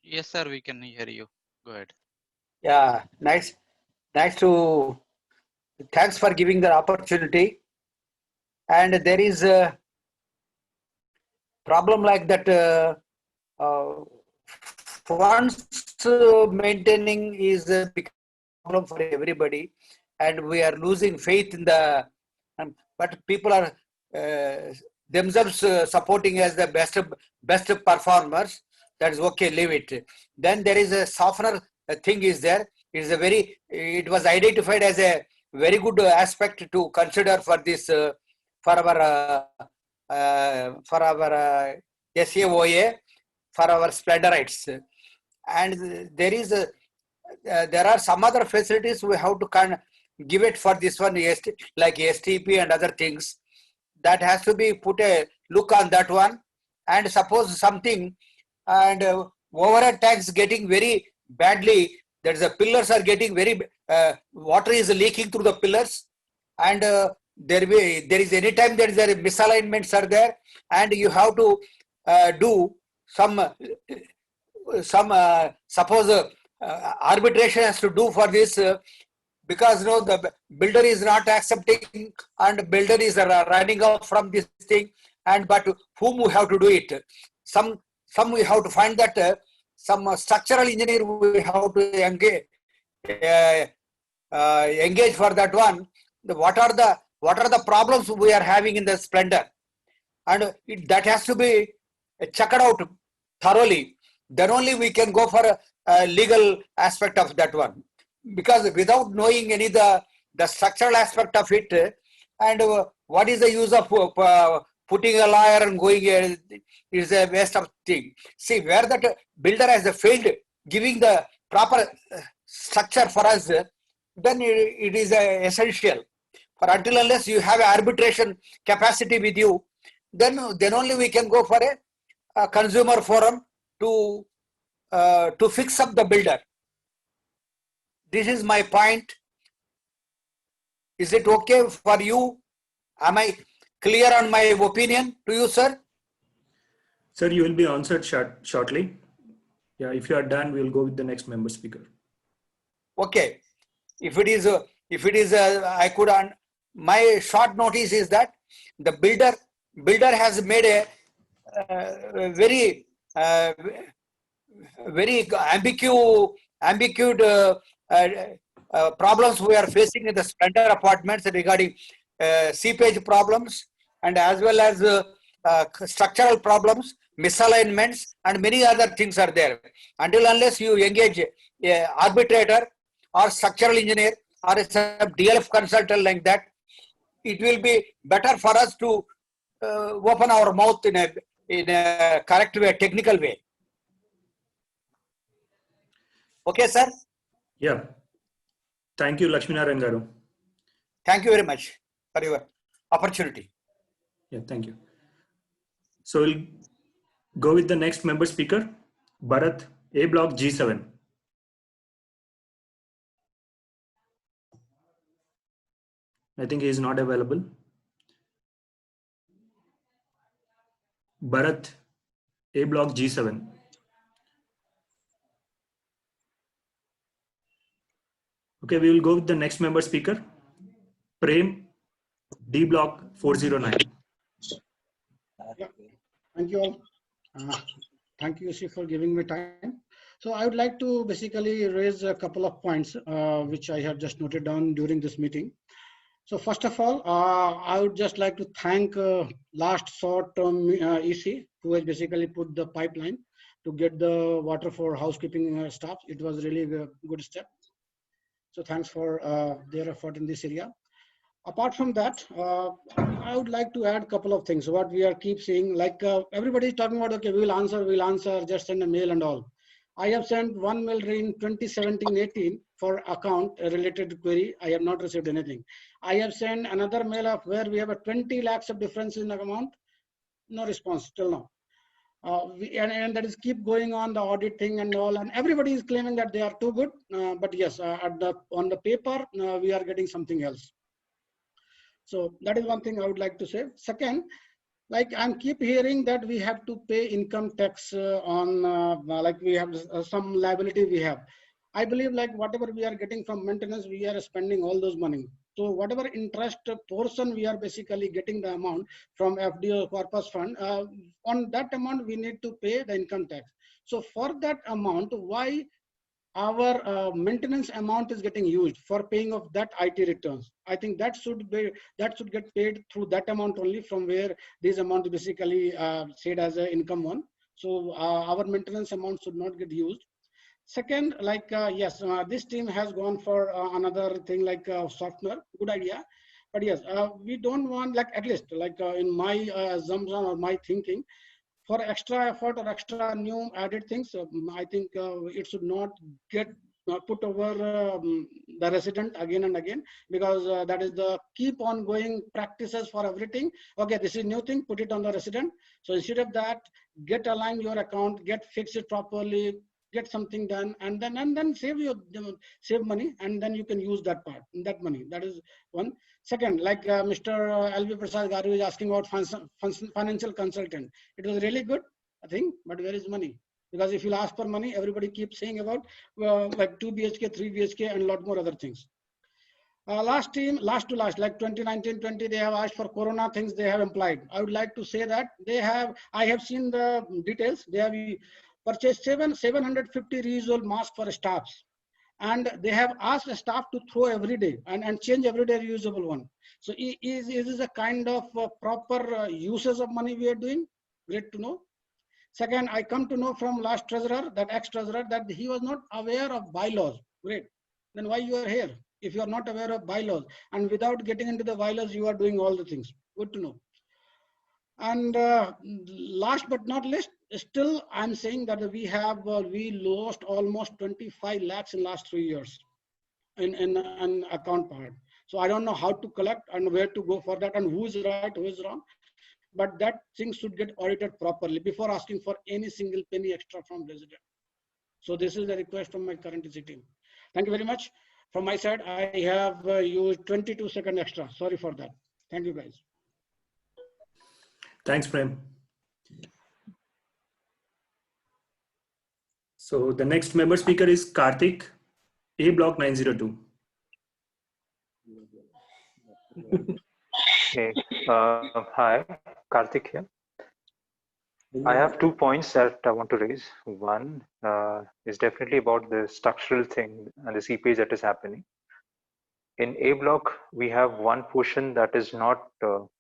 Yes, sir, we can hear you. Go ahead. Yeah, nice. Thanks for giving the opportunity. And there is a problem like that. Funds maintaining is a big problem for everybody, and we are losing faith in the. But people are themselves supporting as the best performers. That is okay. Leave it. Then there is a softener thing is there. It was identified as a very good aspect to consider for this for our SAOA, for our Splendorites. And there are some other facilities we have to give it for this one, like STP and other things. That has to be put a look on that one. And suppose something and overhead tanks getting very badly, that the pillars are getting very, water is leaking through the pillars, and there is any time that there misalignments are there, and you have to do some suppose arbitration has to do for this because the builder is not accepting and builder is running out from this thing, and but whom we have to do it? Some we have to find that some structural engineer we have to engage for that one. What are the problems we are having in the Splendor, and that has to be checked out thoroughly. Then only we can go for a legal aspect of that one, because without knowing any the structural aspect of it, and what is the use of putting a lawyer and going is a waste of thing. See, where that builder has failed giving the proper structure for us, then it is essential. For until unless you have arbitration capacity with you, then only we can go for a consumer forum to fix up the builder. This is my point. Is it okay for you? Am I clear on my opinion to you, sir? Sir, you will be answered shortly. Yeah, if you are done, we will go with the next member speaker. Okay. If it is, I could. My short notice is that the builder has made a very ambiguous problems we are facing in the Splendor apartments regarding seepage problems, and as well as structural problems, misalignments, and many other things are there. Until unless you engage an arbitrator or structural engineer or a DLF consultant like that, it will be better for us to open our mouth in a correct way, technical way. Okay, sir? Yeah. Thank you, Lakshminarayan Garu. Thank you very much for your opportunity. Yeah, thank you. So we'll go with the next member speaker, Bharat, A block G7. I think he is not available. Bharat, A block G7. Okay, we will go with the next member speaker, Prem, D block 409. Yeah. Thank you all. Thank you, Shiv, for giving me time. So I would like to basically raise a couple of points which I have just noted down during this meeting. So first of all, I would just like to thank last short-term EC who has basically put the pipeline to get the water for housekeeping staff. It was really a good step. So thanks for their effort in this area. Apart from that, I would like to add a couple of things. What we are keep seeing, like everybody is talking about, okay, we'll answer, just send a mail and all. I have sent one mail in 2017-18 for account related query. I have not received anything. I have sent another mail of where we have a 20 lakhs of difference in amount. No response till now. And that is keep going on the audit thing and all, and everybody is claiming that they are too good. But yes, on the paper, we are getting something else. So that is one thing I would like to say. Second, like I'm keep hearing that we have to pay income tax on like we have some liability we have. I believe like whatever we are getting from maintenance, we are spending all those money. So whatever interest portion we are basically getting the amount from FDO corpus fund, on that amount we need to pay the income tax. So for that amount, why our maintenance amount is getting used for paying of that IT returns? I think that should get paid through that amount only, from where this amount basically said as an income one. So our maintenance amount should not get used. Second, like yes, this team has gone for another thing like software, good idea. But yes, we don't want, like at least like in my assumption or my thinking, for extra effort or extra new added things, I think it should not get put over the resident again and again, because that is the keep on going practices for everything. Okay, this is new thing, put it on the resident. So instead of that, get align your account, get fix it properly, get something done, and then save money, and then you can use that money. That is one. Second, like Mr. LV Prasad Garu is asking about financial consultant. It was really good, I think, but where is money? Because if you ask for money, everybody keeps saying about like 2 BHK, 3 BHK, and a lot more other things. Last to last, like 2019-20, they have asked for Corona things they have implied. I would like to say that I have seen the details. They have purchased 750 reusable masks for staffs. And they have asked the staff to throw every day and change every day reusable one. So is this a kind of proper uses of money we are doing? Great to know. Second, I come to know from last treasurer, that ex-treasurer, that he was not aware of bylaws. Great. Then why you are here? If you are not aware of bylaws, and without getting into the bylaws, you are doing all the things. Good to know. And last but not least, still I'm saying that we lost almost 25 lakhs in last 3 years in an account part. So I don't know how to collect and where to go for that, and who is right, who is wrong. But that thing should get audited properly before asking for any single penny extra from resident. So this is the request from my current EC team. Thank you very much. From my side, I have used 22 seconds extra. Sorry for that. Thank you, guys. Thanks, Prem. So the next member speaker is Karthik, A block 902. Okay. Hi, Karthik here. I have 2 points that I want to raise. One is definitely about the structural thing and the seepage that is happening. In A block, we have one portion that is not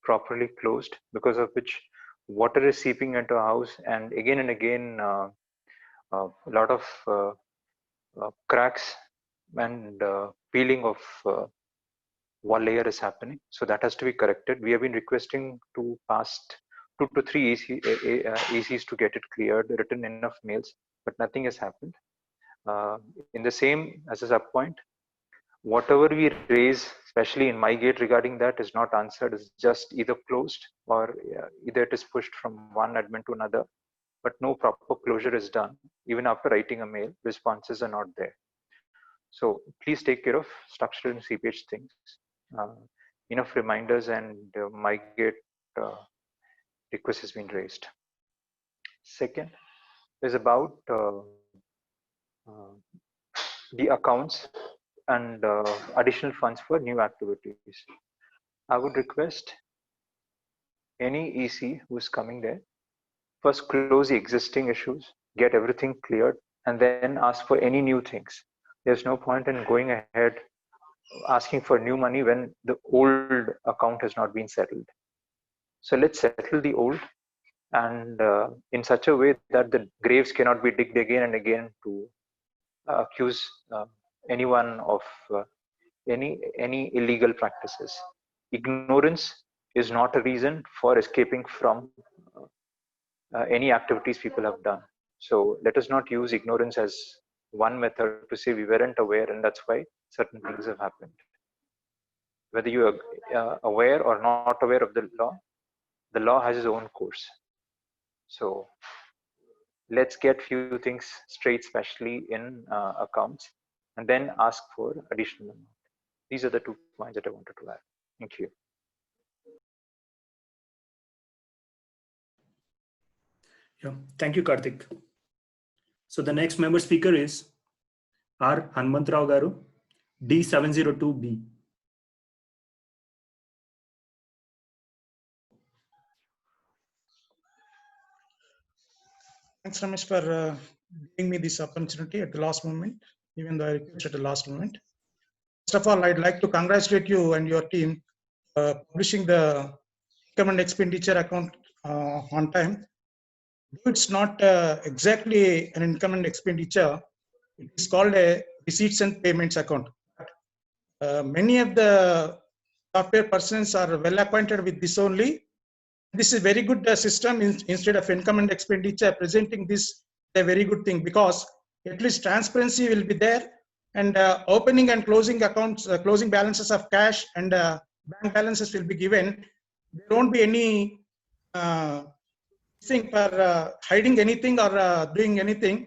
properly closed, because of which water is seeping into a house, and again a lot of cracks and peeling of wall layer is happening. So that has to be corrected. We have been requesting to past 2 to 3 ECs to get it cleared, written enough mails, but nothing has happened. In the same as a sub point, whatever we raise, especially in my gate regarding that, is not answered. It's just either closed or either it is pushed from one admin to another, but no proper closure is done. Even after writing a mail, responses are not there. So please take care of structural and seepage things. Enough reminders, and my gate request has been raised. Second is about the accounts and additional funds for new activities. I would request any EC who is coming there, first close the existing issues, get everything cleared, and then ask for any new things. There's no point in going ahead asking for new money when the old account has not been settled. So let's settle the old, and in such a way that the graves cannot be digged again and again to accuse anyone of any illegal practices. Ignorance is not a reason for escaping from any activities people have done. So let us not use ignorance as one method to say we weren't aware and that's why certain things have happened. Whether you are aware or not aware of the law has its own course. So let's get few things straight, especially in accounts, and then ask for additional amount. These are the 2 points that I wanted to add. Thank you. Yeah, thank you, Karthik. So the next member speaker is R. Hanmantrao Garu, D702B. Thanks, Ramesh, for giving me this opportunity at the last moment, even though I requested at the last moment. First of all, I'd like to congratulate you and your team publishing the income and expenditure account on time. It's not exactly an income and expenditure. It is called a receipts and payments account. Many of the software persons are well acquainted with this only. This is a very good system instead of income and expenditure. Presenting this is a very good thing because at least transparency will be there, and opening and closing accounts, closing balances of cash and bank balances will be given. There won't be any thing for hiding anything or doing anything,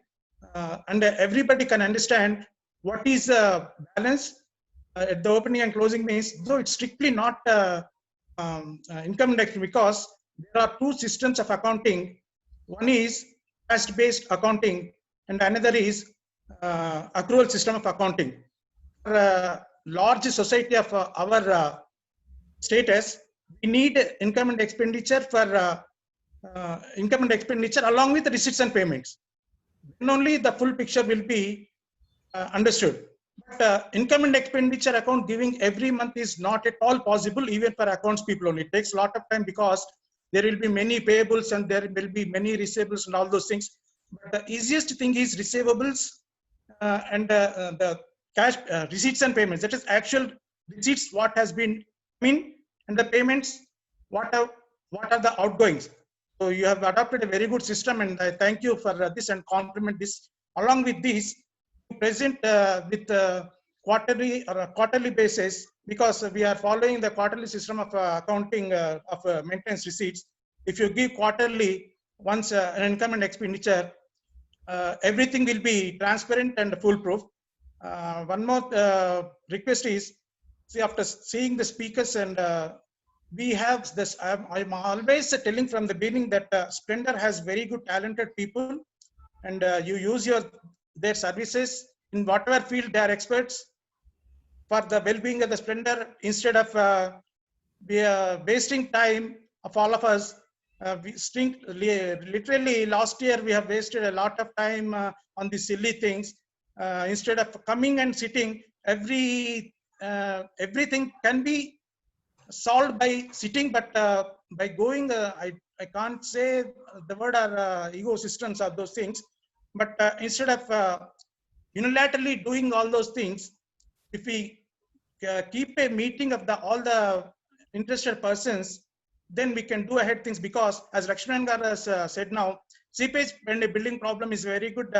and everybody can understand what is balance at the opening and closing means. Though it's strictly not income and expenditure, because there are 2 systems of accounting. One is cash-based accounting, and another is accrual system of accounting. For a large society of our status, we need income and expenditure for income and expenditure along with the receipts and payments. Then only the full picture will be understood. But income and expenditure account giving every month is not at all possible, even for accounts people only. It takes a lot of time because there will be many payables and there will be many receivables and all those things. But the easiest thing is receivables and the cash receipts and payments. That is actual receipts, what has been in, and the payments, what are the outgoings. So you have adopted a very good system, and I thank you for this and compliment this. Along with this, present with quarterly or a quarterly basis, because we are following the quarterly system of accounting of maintenance receipts. If you give quarterly once an income and expenditure, everything will be transparent and foolproof. One more request is, see, after seeing the speakers and we have this, I'm always telling from the beginning that Splendor has very good talented people, and you use their services in whatever field they are experts for the well-being of the Splendor, instead of wasting time of all of us. Literally last year we have wasted a lot of time on these silly things. Instead of coming and sitting, everything can be solved by sitting, but by going, I can't say the word or ecosystems or those things, but instead of unilaterally doing all those things, if we keep a meeting of all the interested persons, then we can do ahead things. Because as Lakshman Garu has said now, seepage and a building problem is very good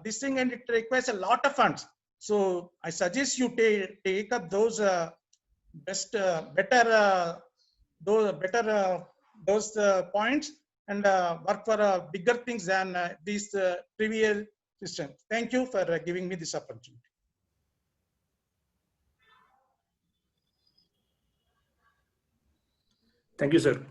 this thing, and it requires a lot of funds. So I suggest you take up those those points and work for bigger things than these trivial systems. Thank you for giving me this opportunity. Thank you, sir.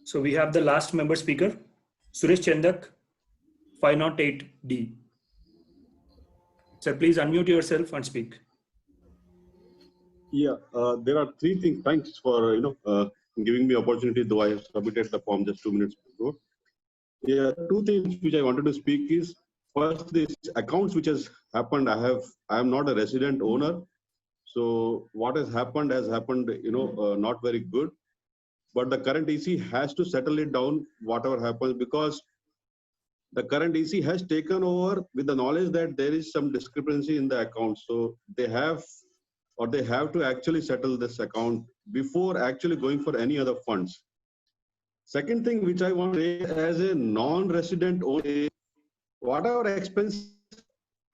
So we have the last member speaker, Suresh Chandak, 508D. Sir, please unmute yourself and speak. Yeah, there are 3 things. Thanks for giving me opportunity, though I have submitted the form just 2 minutes before. Yeah, 2 things which I wanted to speak is, first, this accounts which has happened. I am not a resident owner, so what has happened, not very good. But the current EC has to settle it down, whatever happens, because the current EC has taken over with the knowledge that there is some discrepancy in the accounts. So they have or they have to actually settle this account before actually going for any other funds. Second thing which I want to say as a non-resident owner, whatever expenses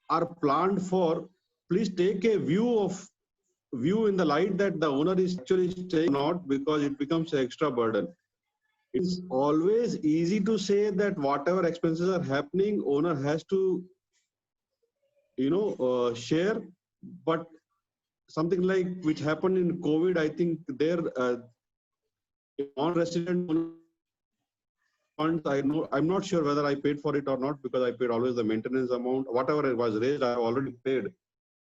are planned for, please take a view in the light that the owner is actually staying or not, because it becomes an extra burden. It's always easy to say that whatever expenses are happening, owner has to, share. But something like which happened in COVID, I think there non-resident funds, I'm not sure whether I paid for it or not, because I paid always the maintenance amount. Whatever it was raised, I have already paid,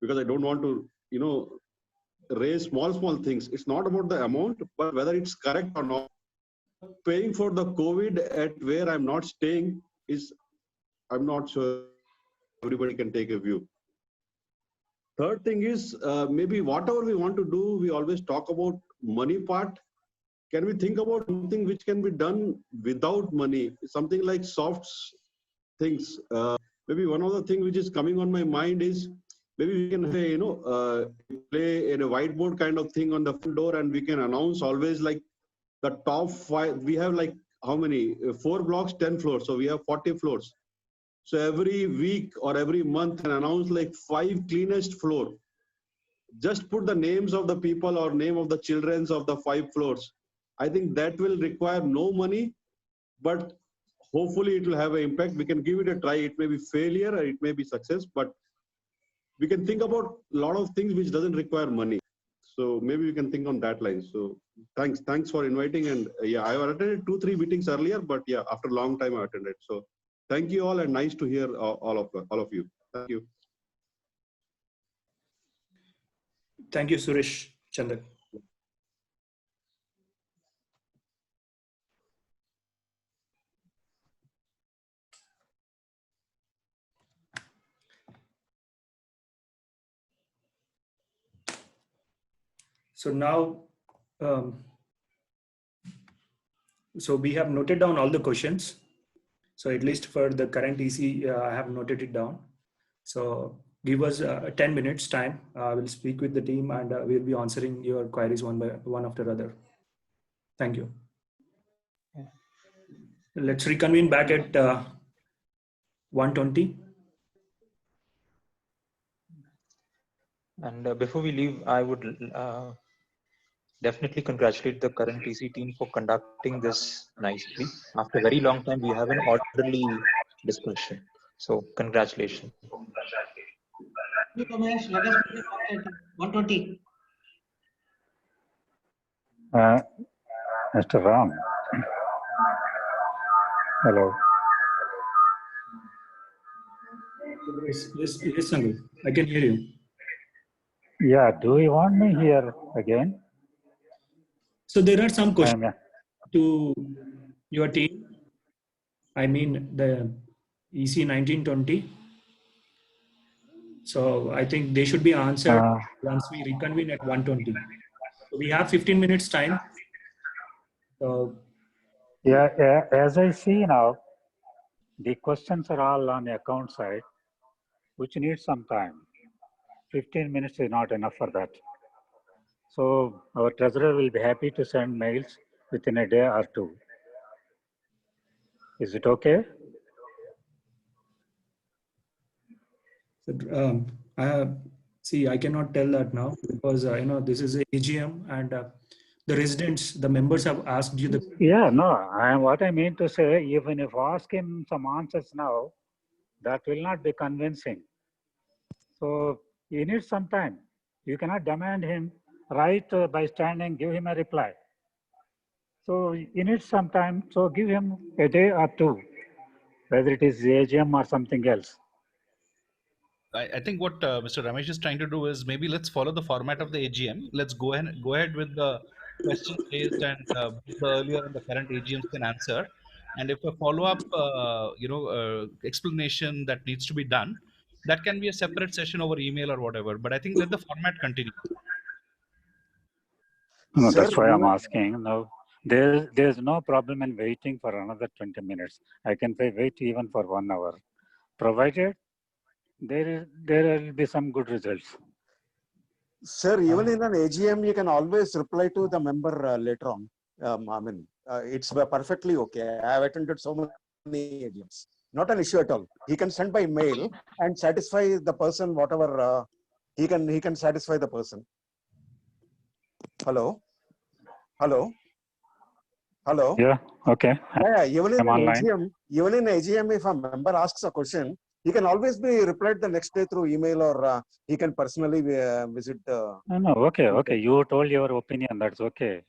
because I don't want to, raise small things. It's not about the amount, but whether it's correct or not. Paying for the COVID at where I'm not staying is, I'm not sure everybody can take a view. Third thing is, maybe whatever we want to do, we always talk about money part. Can we think about something which can be done without money? Something like soft things. Maybe one of the things which is coming on my mind is, maybe we can say, play in a whiteboard kind of thing on the front door, and we can announce always like the top 5. We have like how many? 4 blocks, 10 floors. So we have 40 floors. So every week or every month, and announce like 5 cleanest floor. Just put the names of the people or name of the childrens of the 5 floors. I think that will require no money, but hopefully it will have an impact. We can give it a try. It may be failure or it may be success, but we can think about a lot of things which doesn't require money. So maybe we can think on that line. So thanks for inviting. And yeah, I attended 2-3 meetings earlier, but yeah, after a long time I attended. So thank you all, and nice to hear all of you. Thank you. Thank you, Suresh Chandra. So now, so we have noted down all the questions. So at least for the current EC, I have noted it down. So give us 10 minutes time. We'll speak with the team, and we'll be answering your queries one after the other. Thank you. Let's reconvene back at 1:20. And before we leave, I would definitely congratulate the current TC team for conducting this nicely. After a very long time, we have an orderly discussion. So congratulations. Let us meet at 1:20. Mr. Ram. Hello. Yes, Sangu. I can hear you. Yeah, do you want me here again? So there are some questions to your team. I mean the EC 1920. So I think they should be answered once we reconvene at 1:20. So we have 15 minutes time. So yeah, as I see now, the questions are all on the account side, which needs some time. 15 minutes is not enough for that. So our treasurer will be happy to send mails within a day or 2. Is it okay? So, I cannot tell that now, because this is a AGM, and the residents, the members have asked you the. Yeah, no. What I mean to say, even if ask him some answers now, that will not be convincing. So you need some time. You cannot demand him right by standing, give him a reply. So you need some time. So give him a day or 2, whether it is the AGM or something else. I think what Mr. Ramesh is trying to do is, maybe let's follow the format of the AGM. Let's go ahead with the questions raised, and the earlier and the current AGMs can answer. And if a follow-up, explanation that needs to be done, that can be a separate session over email or whatever. But I think let the format continue. No, that's why I'm asking. No, there's no problem in waiting for another 20 minutes. I can wait even for 1 hour, provided there will be some good results. Sir, even in an AGM, you can always reply to the member later on. It's perfectly okay. I have attended so many AGMs. Not an issue at all. He can send by mail and satisfy the person whatever he can satisfy the person. Hello. Yeah, okay. Yeah, even in I'm online. an AGM, if a member asks a question, he can always be replied the next day through email, or he can personally visit. No, okay. You told your opinion. That's okay.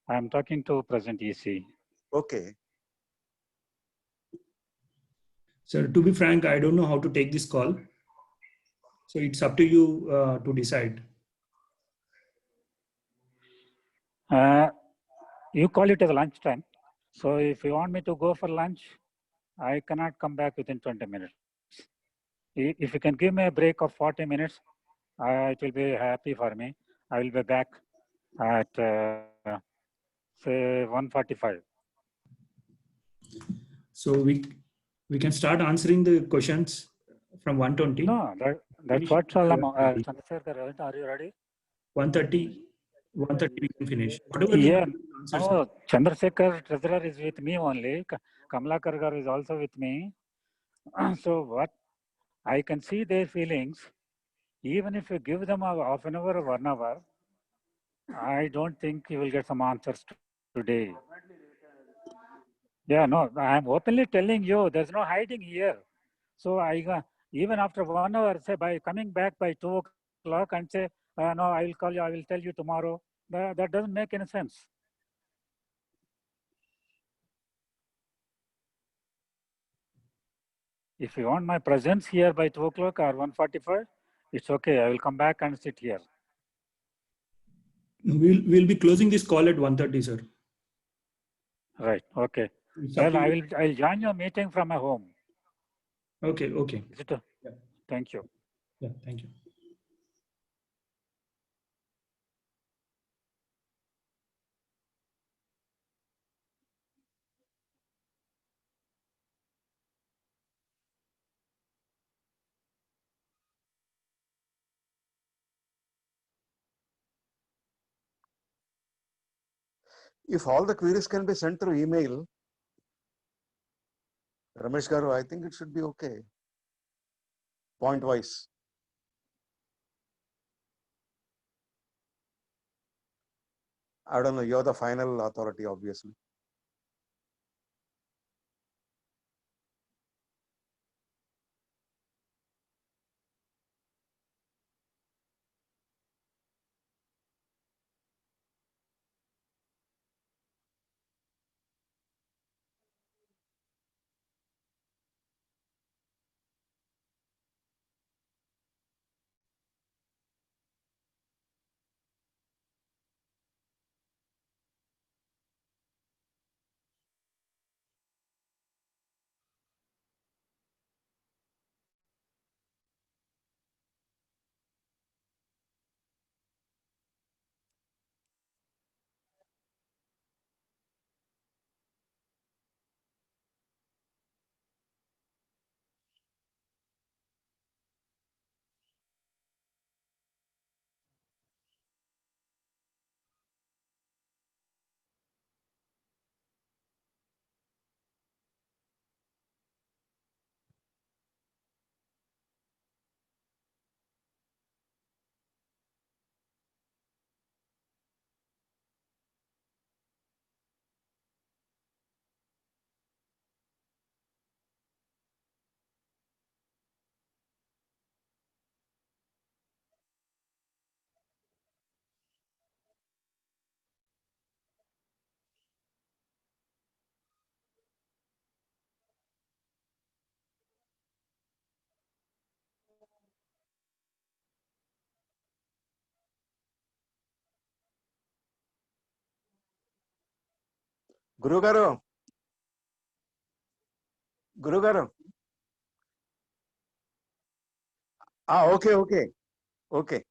I'm talking to President EC. Okay. Sir, to be frank, I don't know how to take this call. So it's up to you to decide. You call it as lunchtime. So if you want me to go for lunch, I cannot come back within 20 minutes. If you can give me a break of 40 minutes, it will be happy for me. I will be back at say 1:45. So we can start answering the questions from 1:20. No, that's what Chandrasekhar, are you ready? 1:30 we can finish. Whatever Yeah, answers. no, Chandrasekhar treasurer is with me only. Kamalakar gar is also with me. So what I can see their feelings. Even if you give them a half an hour or 1 hour, I don't think you will get some answers today. Yeah, no, I'm openly telling you, there's no hiding here. So even after 1 hour, say by coming back by 2 o'clock and say, no, I will call you, I will tell you tomorrow. That doesn't make any sense. If you want my presence here by 2 o'clock or 1:45, it's okay. I will come back and sit here. We'll be closing this call at 1:30, sir. Right. Okay. It's up Well, to you. I'll join your meeting from my home. Okay. Is it? Yeah. Thank you. Yeah, thank you. If all the queries can be sent through email, Ramesh Garu, I think it should be okay. Point wise. I don't know. You're the final authority, obviously. Guru Garu. Okay.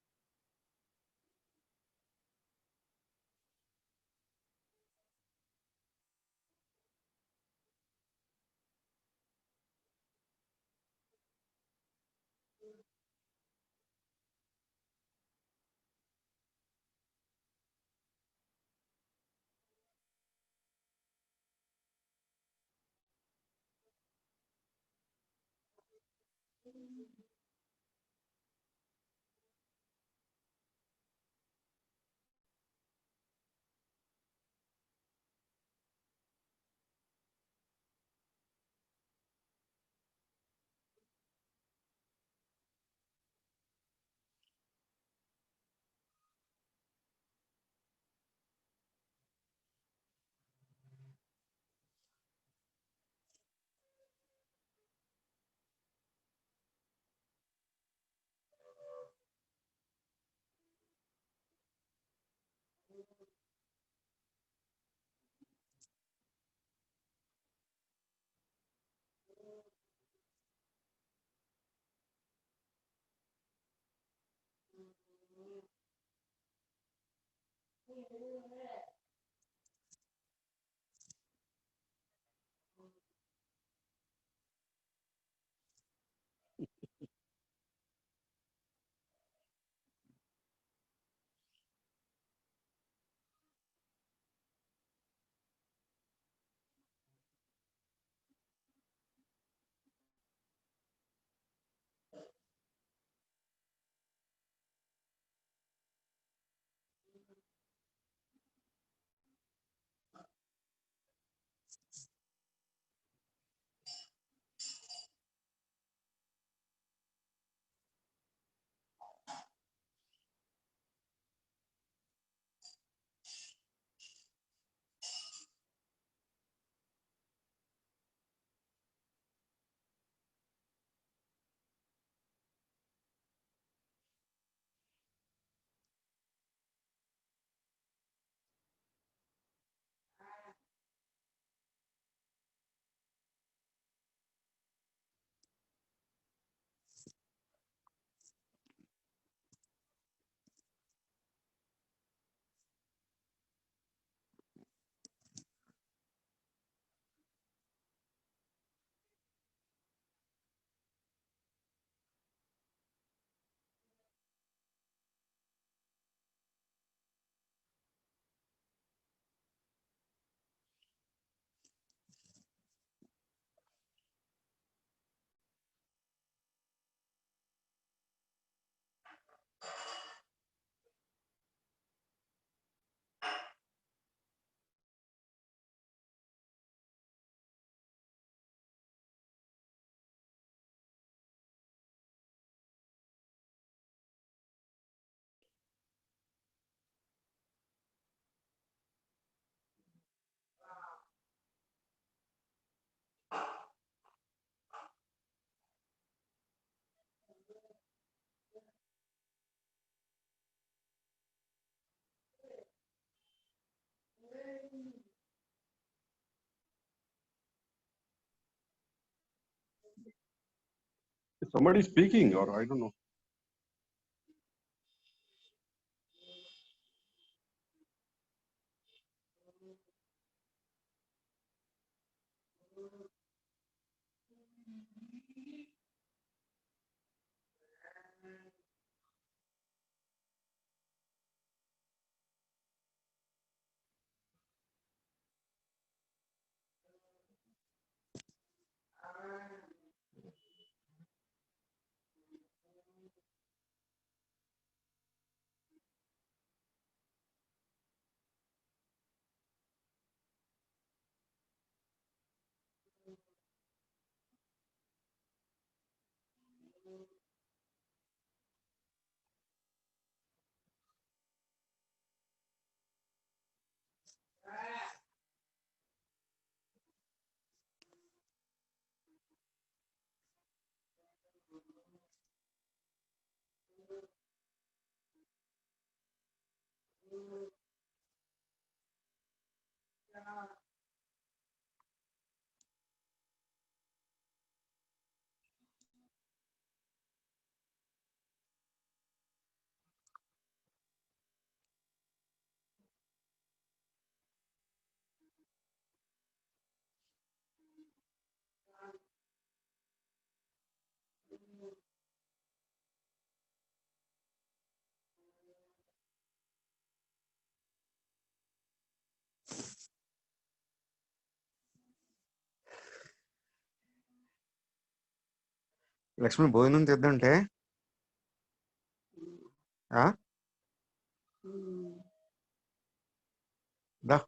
Is somebody speaking or I don't know. Lakshmi భోజనం తెద్దంటే దా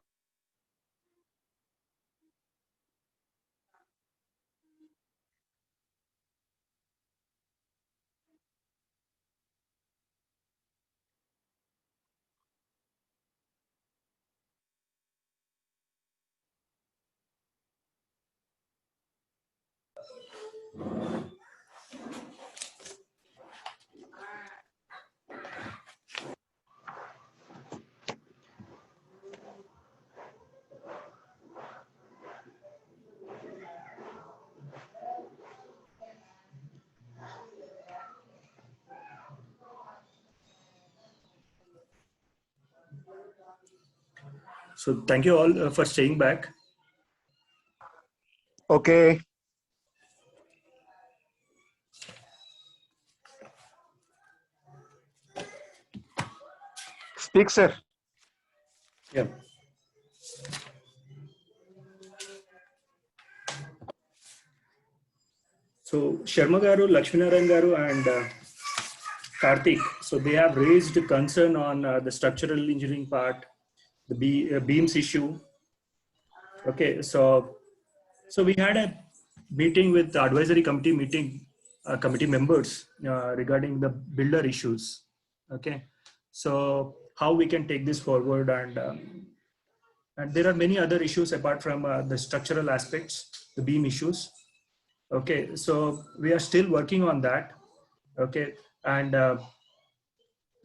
So thank you all for staying back. Okay. Speak, sir. Yeah. So Sharma Garu, Lakshminarayan Garu and Karthik, so they have raised concern on the structural engineering part, the beams issue. Okay, so we had a meeting with the advisory committee committee members regarding the builder issues. Okay, so how we can take this forward, and there are many other issues apart from the structural aspects, the beam issues. Okay, so we are still working on that. Okay, and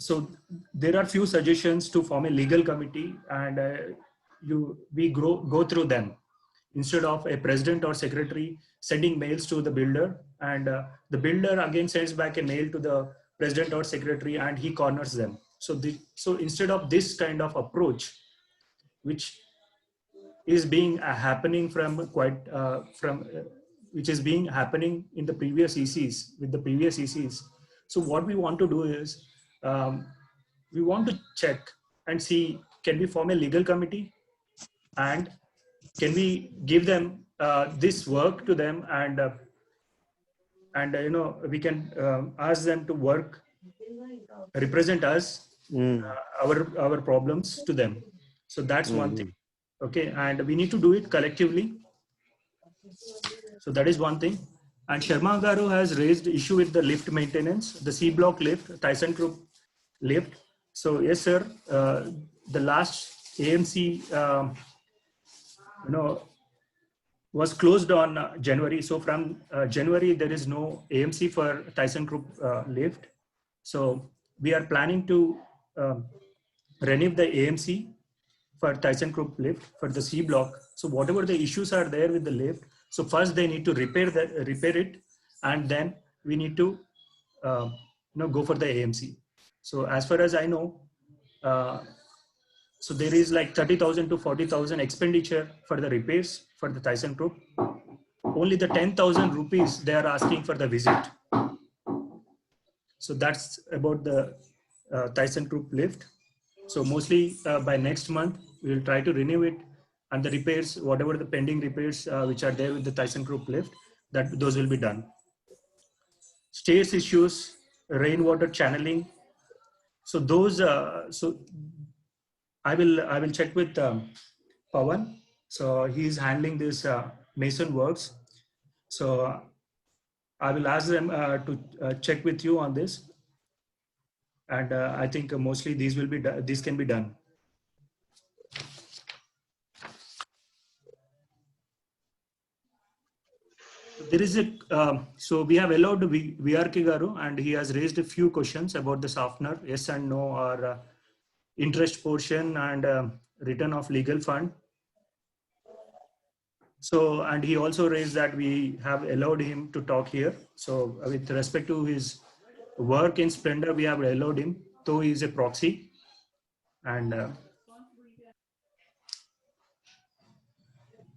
so there are few suggestions to form a legal committee, and we go through them instead of a president or secretary sending mails to the builder, and the builder again sends back a mail to the president or secretary, and he corners them. So instead of this kind of approach, which is being happening which is being happening in the previous ECs with the previous ECs. So what we want to do is we want to check and see, can we form a legal committee, and can we give them this work to them, and you know, we can ask them to work, represent us, our problems to them. So that's one thing. Okay, and we need to do it collectively. So that is one thing. And Sharma Garu has raised issue with the lift maintenance, the C block lift, ThyssenKrupp lift. So yes, sir, the last AMC, you know, was closed on January. So from January, there is no AMC for ThyssenKrupp lift. So we are planning to renew the AMC for ThyssenKrupp lift for the C block. So whatever the issues are there with the lift, so first they need to repair it, and then we need to you know, go for the AMC. So as far as I know, so there is like 30,000 to 40,000 expenditure for the repairs for the ThyssenKrupp. Only the 10,000 rupees they are asking for the visit. So that's about the ThyssenKrupp lift. So mostly by next month, we will try to renew it, and the repairs, whatever the pending repairs which are there with the ThyssenKrupp lift, those will be done. Stairs issues, rainwater channeling. So those, so I will check with Pawan. So he is handling this mason works. So I will ask them to check with you on this, and I think mostly these can be done. There is a so we have allowed VRK Garu, and he has raised a few questions about the softener, yes and no, or interest portion and return of legal fund. So, and he also raised that we have allowed him to talk here. So with respect to his work in Splendor, we have allowed him, though he is a proxy. And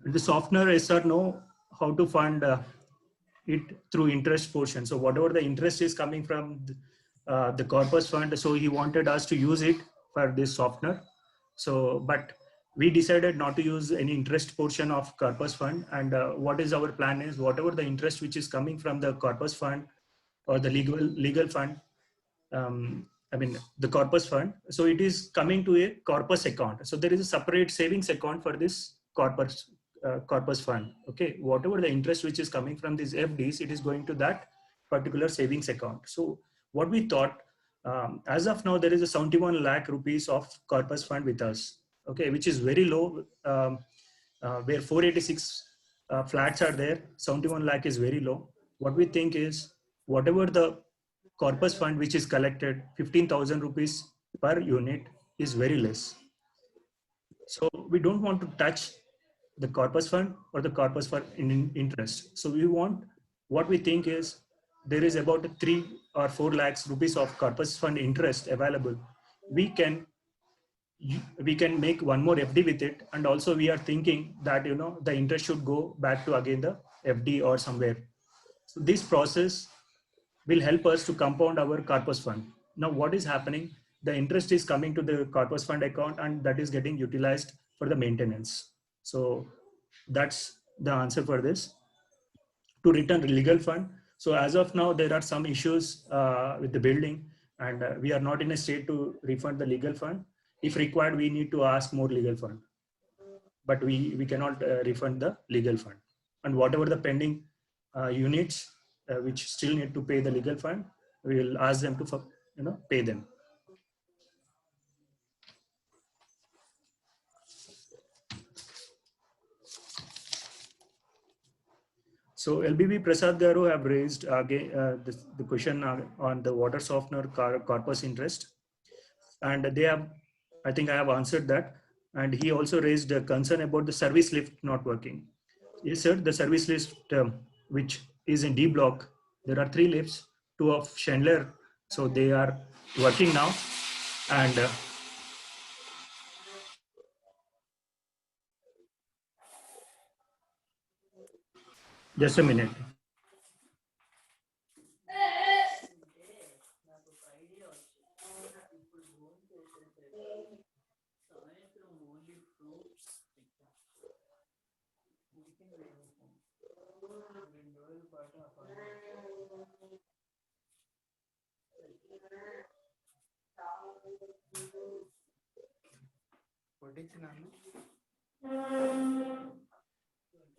the softener, yes or no, how to fund it through interest portion. So whatever the interest is coming from the corpus fund, so he wanted us to use it for this softener. So, but we decided not to use any interest portion of corpus fund, and what is our plan is, whatever the interest which is coming from the corpus fund, or the legal fund, I mean the corpus fund. So it is coming to a corpus account. So there is a separate savings account for this corpus fund. Okay, whatever the interest which is coming from these FDs, it is going to that particular savings account. So what we thought, as of now, there is a 71 lakh rupees of corpus fund with us. Okay, which is very low, where 486 flats are there. 71 lakh is very low. What we think is, whatever the corpus fund which is collected, 15,000 rupees per unit is very less. So we don't want to touch the corpus fund or the corpus fund in interest. So we want, what we think is, there is about 3 or 4 lakhs rupees of corpus fund interest available. We can make one more FD with it. And also we are thinking that, you know, the interest should go back to again the FD or somewhere. So this process will help us to compound our corpus fund. Now what is happening? The interest is coming to the corpus fund account and that is getting utilized for the maintenance. So that's the answer for this. To return legal fund. So as of now, there are some issues with the building and we are not in a state to refund the legal fund. If required, we need to ask more legal fund, but we cannot refund the legal fund. And whatever the pending units which still need to pay the legal fund, we will ask them to, you know, pay them. So LBB Prasad Garu have raised again the question on the water softener corpus interest, and they have, I think I have answered that. And he also raised a concern about the service lift not working. Yes, sir. The service lift which is in D block, there are 3 lifts, 2 of Chandler, so they are working now. And just a minute.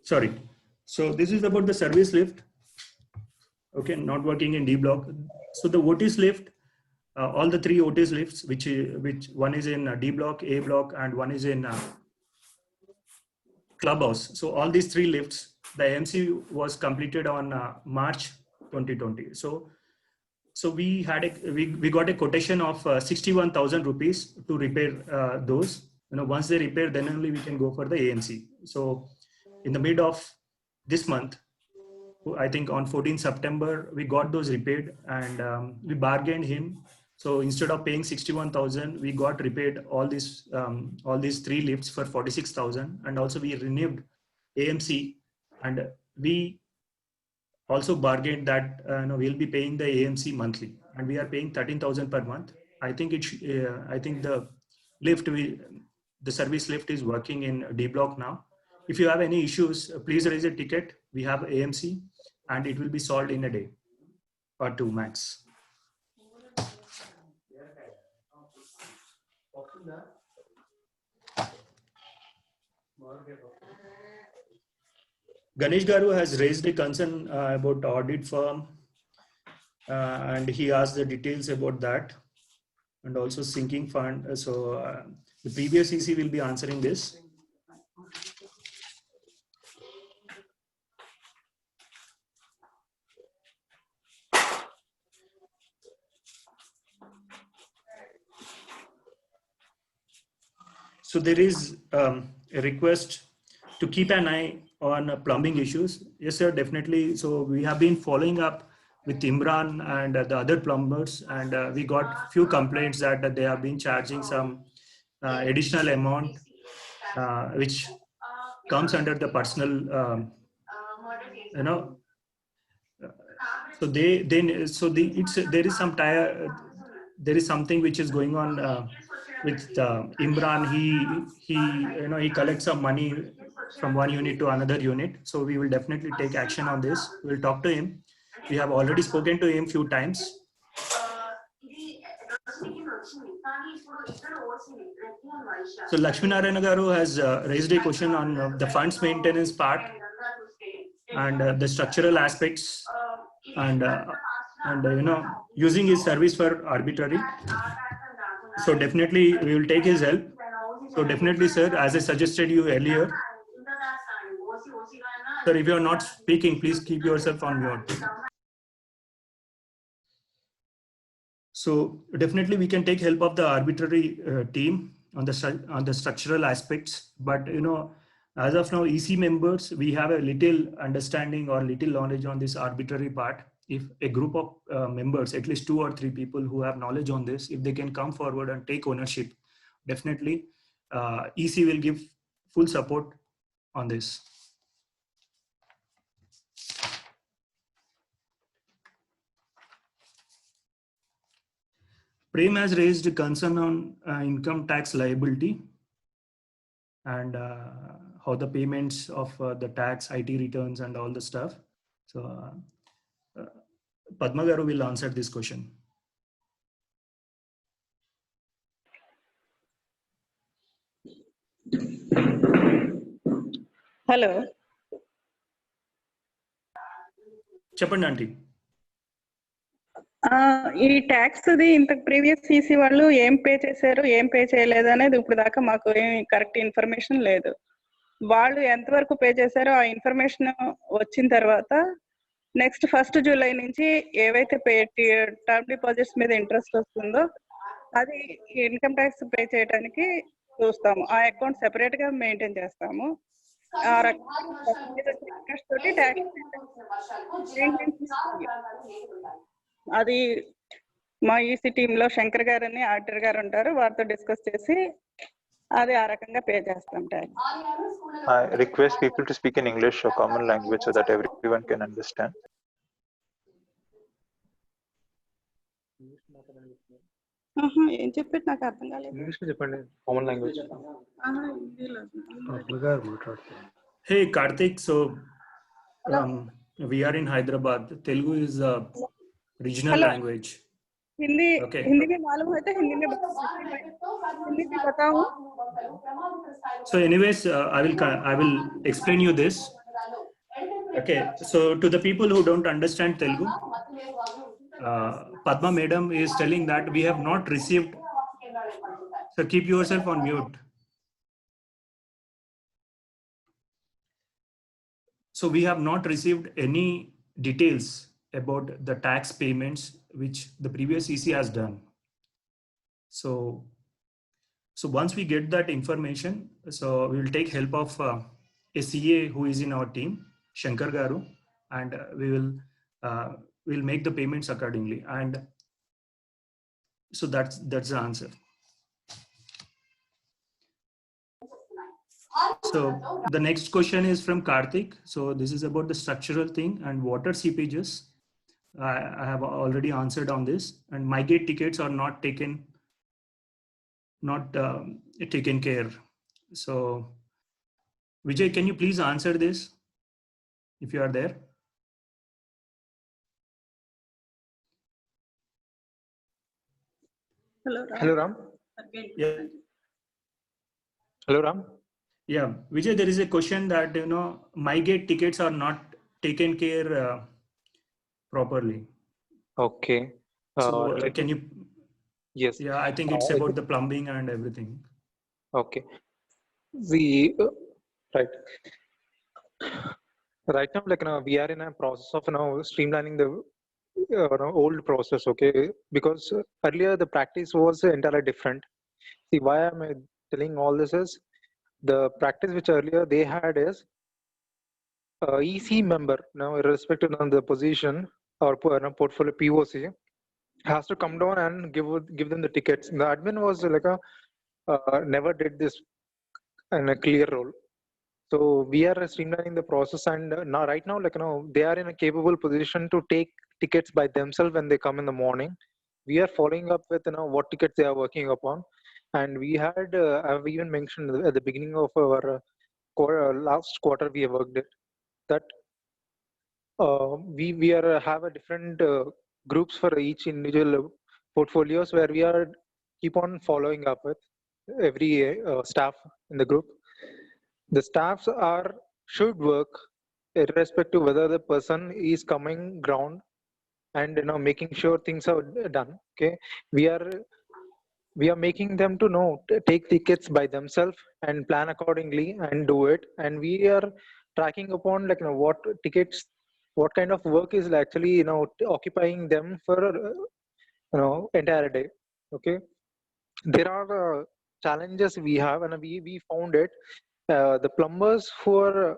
Sorry. So this is about the service lift. Okay, not working in D block. So the Otis lift, all the 3 Otis lifts, which one is in D block, A block, and one is in clubhouse. So all these 3 lifts, the AMC was completed on March 2020. So we had we got a quotation of 61,000 rupees to repair those. You know, once they repair, then only we can go for the AMC. So in the mid of this month, I think on 14 September, we got those repaired and we bargained him. So instead of paying 61,000, we got repaired all these 3 lifts for 46,000. And also we renewed AMC, and we also bargained that we'll be paying the AMC monthly, and we are paying 13,000 per month. I think I think the lift, the service lift is working in D block now. If you have any issues, please raise a ticket. We have AMC and it will be solved in a day or 2 max. Ganesh Garu has raised a concern about audit firm and he asked the details about that, and also sinking fund. So the previous EC will be answering this. So there is a request to keep an eye on plumbing issues. Yes, sir, definitely. So we have been following up with Imran and the other plumbers, and we got few complaints that they have been charging some additional amount, which comes under the personal, so there is something which is going on with Imran. He collects some money from one unit to another unit. So we will definitely take action on this. We'll talk to him. We have already spoken to him few times. So Lakshminarayana Garu has raised a question on the funds maintenance part and the structural aspects and using his service for arbitrary. So definitely we will take his help. So definitely, sir, as I suggested you earlier, sir, if you are not speaking, please keep yourself on mute. So definitely we can take help of the arbitrary team on the structural aspects. But as of now, EC members, we have a little understanding or little knowledge on this arbitrary part. If a group of members, at least 2 or 3 people who have knowledge on this, if they can come forward and take ownership, definitely EC will give full support on this. Prem has raised a concern on income tax liability and how the payments of the tax, IT returns and all the stuff. So Padma Garu will answer this question. Hello చెప్పండి aunty. ఈ tax ఇంతకు previous CC వాళ్ళు ఏం pay చేశారు ఏం pay చేయలేదు అనేది ఇప్పుడు దాకా మాకు ఏం కరెక్ట్ ఇన్ఫర్మేషన్ లేదు. వాళ్ళు ఎంతవరకు పే చేశారో ఆ ఇన్ఫర్మేషన్ వచ్చిన తర్వాత నెక్స్ట్ 1 జూలై నుంచి ఏవైతే టర్మ్ డిపాజిట్స్ మీద ఇంట్రెస్ట్ వస్తుందో అది ఇన్కమ్ ట్యాక్స్ పే చేయడానికి చూస్తాము. ఆ అకౌంట్ సెపరేట్ గా మెయింటైన్ చేస్తాము. ఆ రకంగా తోటి ట్యాక్స్ అది మా ఈసీ టీమ్ లో శంకర్ గారు అని ఆడిటర్ గారు ఉంటారు, వారితో డిస్కస్ చేసి అది ఆ రకంగా పే చేస్తాం tax. I request people to speak in English or common language so that everyone can understand. ఏం చెప్పేది నాకు అర్థం కాలేదు. ఇంగ్లీష్ లో చెప్పండి, common language. Hey Karthik, so we are in Hyderabad. Telugu is a regional language. Hindi Okay. Hindi में मालूम है तो हिंदी में हिंदी भी बताऊं. So anyways, I will explain you this. Okay, so to the people who don't understand Telugu, Padma Madam is telling that we have not received. So keep yourself on mute. So we have not received any details about the tax payments which the previous EC has done. So once we get that information, so we will take help of a CA who is in our team, Shankar Garu, and we will make the payments accordingly. And so that's the answer. So the next question is from Karthik. So this is about the structural thing and water seepages. I have already answered on this, and MyGate tickets are not taken care. So Vijay, can you please answer this if you are there? Hello Ram. Yeah. Hello Ram. Yeah, Vijay, there is a question that MyGate tickets are not taken care properly. Okay. So can you? Yes. Yeah, I think it's about the plumbing and everything. Okay. Right now, like we are in a process of streamlining the old process. Okay, because earlier the practice was entirely different. See, why am I telling all this is the practice which earlier they had is EC member, now irrespective of the position or portfolio POC, has to come down and give them the tickets. The admin was like never did this in a clear role. So we are streamlining the process, and now right now, like they are in a capable position to take tickets by themselves when they come in the morning. We are following up with what tickets they are working upon, and we had I've even mentioned at the beginning of our last quarter we have worked it that we have a different groups for each individual portfolios where we are keep on following up with every staff in the group. The staffs should work irrespective whether the person is coming ground and making sure things are done. Okay, we are making them to take tickets by themselves and plan accordingly and do it, and we are tracking upon what tickets, what kind of work is actually occupying them for entire day. Okay, there are challenges we have, and we found it. The plumbers who are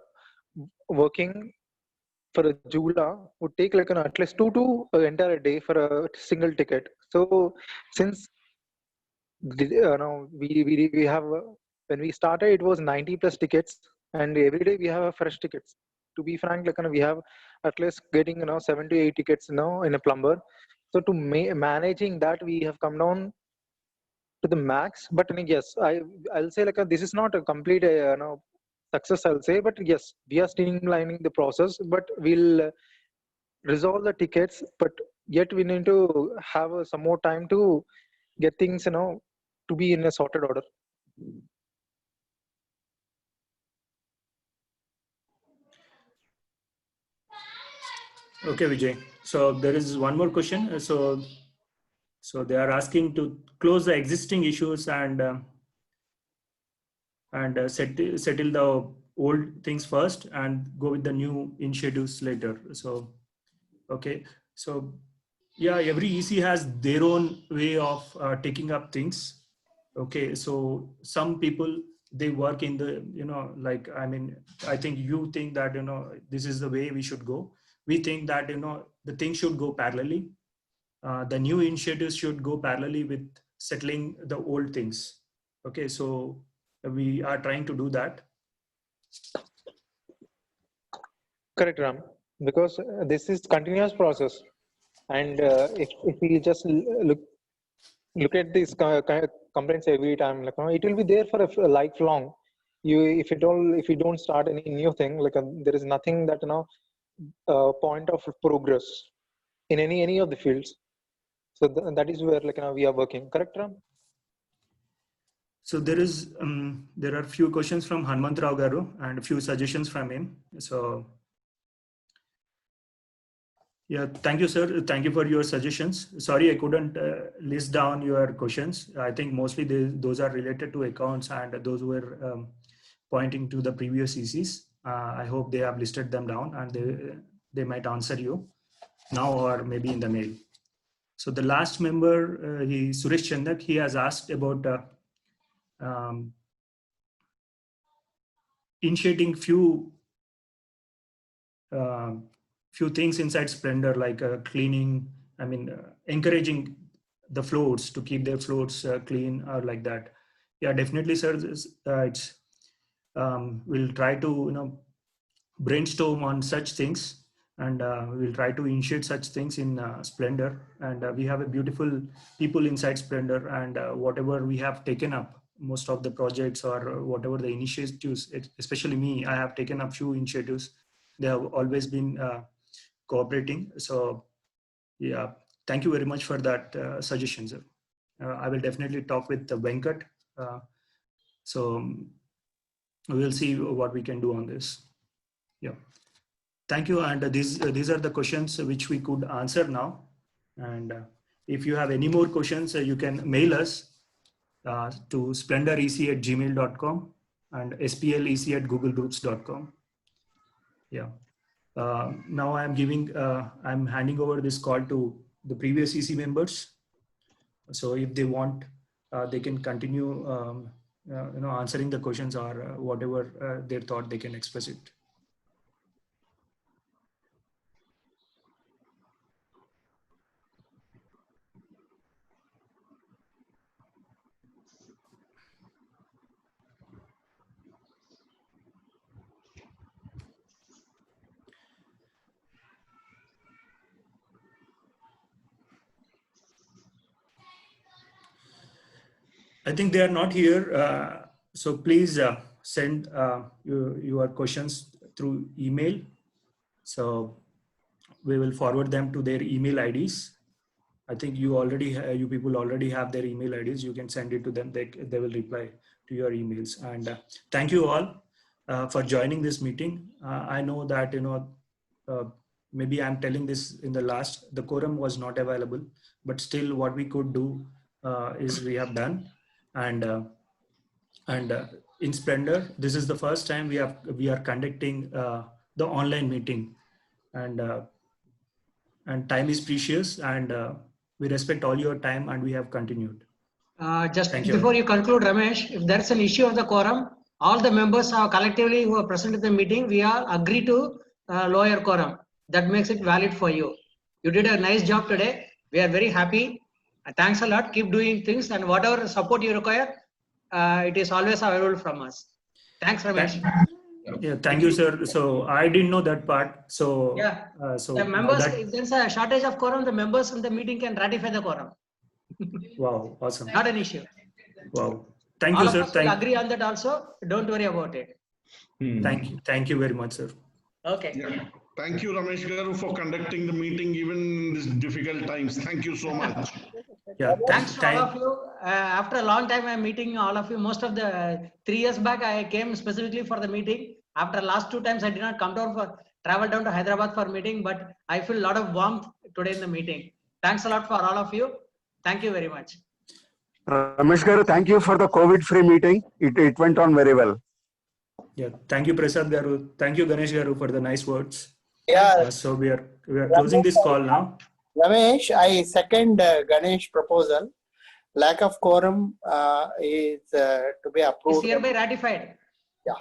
working for a Jula would take at least 2 to entire day for a single ticket. So since we have when we started it was 90 plus tickets, and every day we have fresh tickets. To be frank, we have at least getting 7 to 8 tickets in a plumber. So to managing that, we have come down to the max. But yes, I'll say this is not a complete success, I'll say, but yes, we are streamlining the process, but we'll resolve the tickets, but yet we need to have some more time to get things to be in a sorted order. Okay, Vijay. So there is one more question. So they are asking to close the existing issues and settle the old things first and go with the new initiatives later. So, okay. So yeah, every EC has their own way of taking up things. Okay. So some people, they work in the, I think you think that, this is the way we should go. We think that, the things should go parallelly. The new initiatives should go parallelly with settling the old things. Okay. So we are trying to do that. Correct, Ram, because this is continuous process. And if we just look at these complaints every time, it will be there for a lifelong. If you don't start any new thing, there is nothing that point of progress in any of the fields. So that is where we are working. Correct, Ram? So there are few questions from Hanumantrao Garu and a few suggestions from him. So yeah, thank you, sir. Thank you for your suggestions. Sorry, I couldn't list down your questions. I think mostly those are related to accounts, and those were pointing to the previous ECs. I hope they have listed them down, and they might answer you now or maybe in the mail. So the last member, Suresh Chandak, he has asked about initiating few things inside Splendor, like cleaning, encouraging the floors to keep their floors clean or like that. Yeah, definitely, sir. We'll try to, brainstorm on such things, and we'll try to initiate such things in Splendor. And we have a beautiful people inside Splendor, and whatever we have taken up, most of the projects or whatever the initiatives, especially me, I have taken up few initiatives. They have always been cooperating. So yeah, thank you very much for that suggestion, sir. I will definitely talk with Venkat. So we'll see what we can do on this. Yeah, thank you. And these are the questions which we could answer now. And if you have any more questions, you can mail us to splendorec@gmail.com and splec@googlegroups.com. Yeah. Now I'm handing over this call to the previous EC members. So if they want, they can continue, answering the questions, or whatever they thought, they can express it. I think they are not here. So please send your questions through email. So we will forward them to their email IDs. I think you people already have their email IDs. You can send it to them. They will reply to your emails. And thank you all for joining this meeting. I know that, maybe I'm telling this in the last, the quorum was not available, but still what we could do is we have done. And in Splendor, this is the first time we are conducting the online meeting, and time is precious, and we respect all your time, and we have continued. Just Thank you. before you conclude, Ramesh, if there's an issue of the quorum, all the members are collectively who are present at the meeting, we are agree to lower quorum. That makes it valid for you. You did a nice job today. We are very happy. Thanks a lot. Keep doing things, and whatever support you require, it is always available from us. Thanks, Ramesh. Yeah, thank you, sir. So I didn't know that part. So Yeah, so the members, that, if there's a shortage of quorum, the members in the meeting can ratify the quorum. wow, awesome. Not an issue. Wow. Thank All you, of sir. us will agree on that also. Don't worry about it. Thank you very much, sir. Okay. Thank you, Ramesh Garu, for conducting the meeting even in these difficult times. Thank you so much. Yeah, Thanks to all of you. After a long time, I'm meeting all of you. Most of the 3 years back, I came specifically for the meeting. After last 2 times, I did not come down travel down to Hyderabad for meeting, but I feel a lot of warmth today in the meeting. Thanks a lot for all of you. Thank you very much. Ramesh Garu, thank you for the COVID-free meeting. It went on very well. Yeah, thank you, Prasad Garu. Thank you, Ganesh Garu, for the nice words. Yeah. So we are closing this call now. Ramesh, I second Ganesh proposal. Lack of quorum is to be It's approved. hereby ratified. Yeah.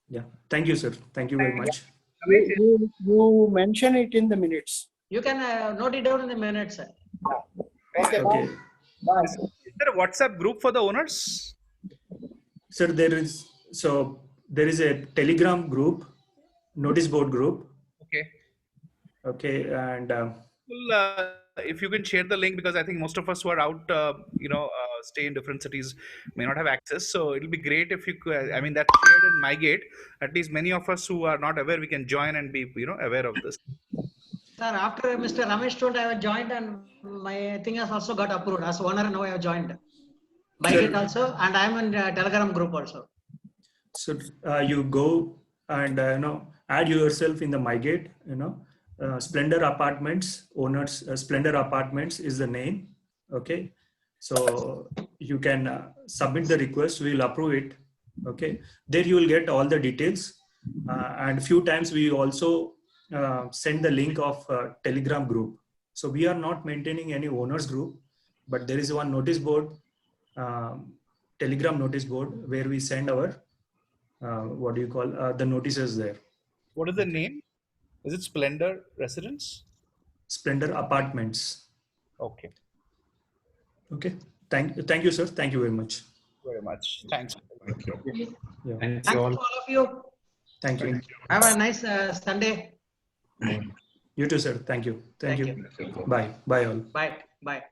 Yeah. Thank you, sir. Thank you very much. You mention it in the minutes. You can note it down in the minutes, sir. Okay. Okay. Bye. Is there a WhatsApp group for the owners? Sir, there is a Telegram group, notice board group. Okay. Okay, and Well, if you can share the link, because I think most of us who are out, stay in different cities, may not have access. So it'll be great if you could. I mean, that's shared in MyGate. At least many of us who are not aware, we can join and be, aware of this. Sir, after Mr. Ramesh told, I have joined, and my thing has also got approved. As owner, now I have joined. MyGate also, and I am in Telegram group also. so you go and add yourself in the MyGate. Splendor Apartments owners. Splendor Apartments is the name. Okay, so you can submit the request. We will approve it. Okay, there you will get all the details. And few times we also send the link of Telegram group. So we are not maintaining any owners group, but there is one notice board, Telegram notice board, where we send our the notices there. What is the name? Is it Splendor Residence? Splendor Apartments. Okay. Okay. Thank you, sir. Thank you very much. Very much. Thanks. Thank you. Yeah. Thanks to all of you. Thank you. Have a nice Sunday. You too, sir. Thank you. Thank you. you. Bye. Bye all. Bye. Bye.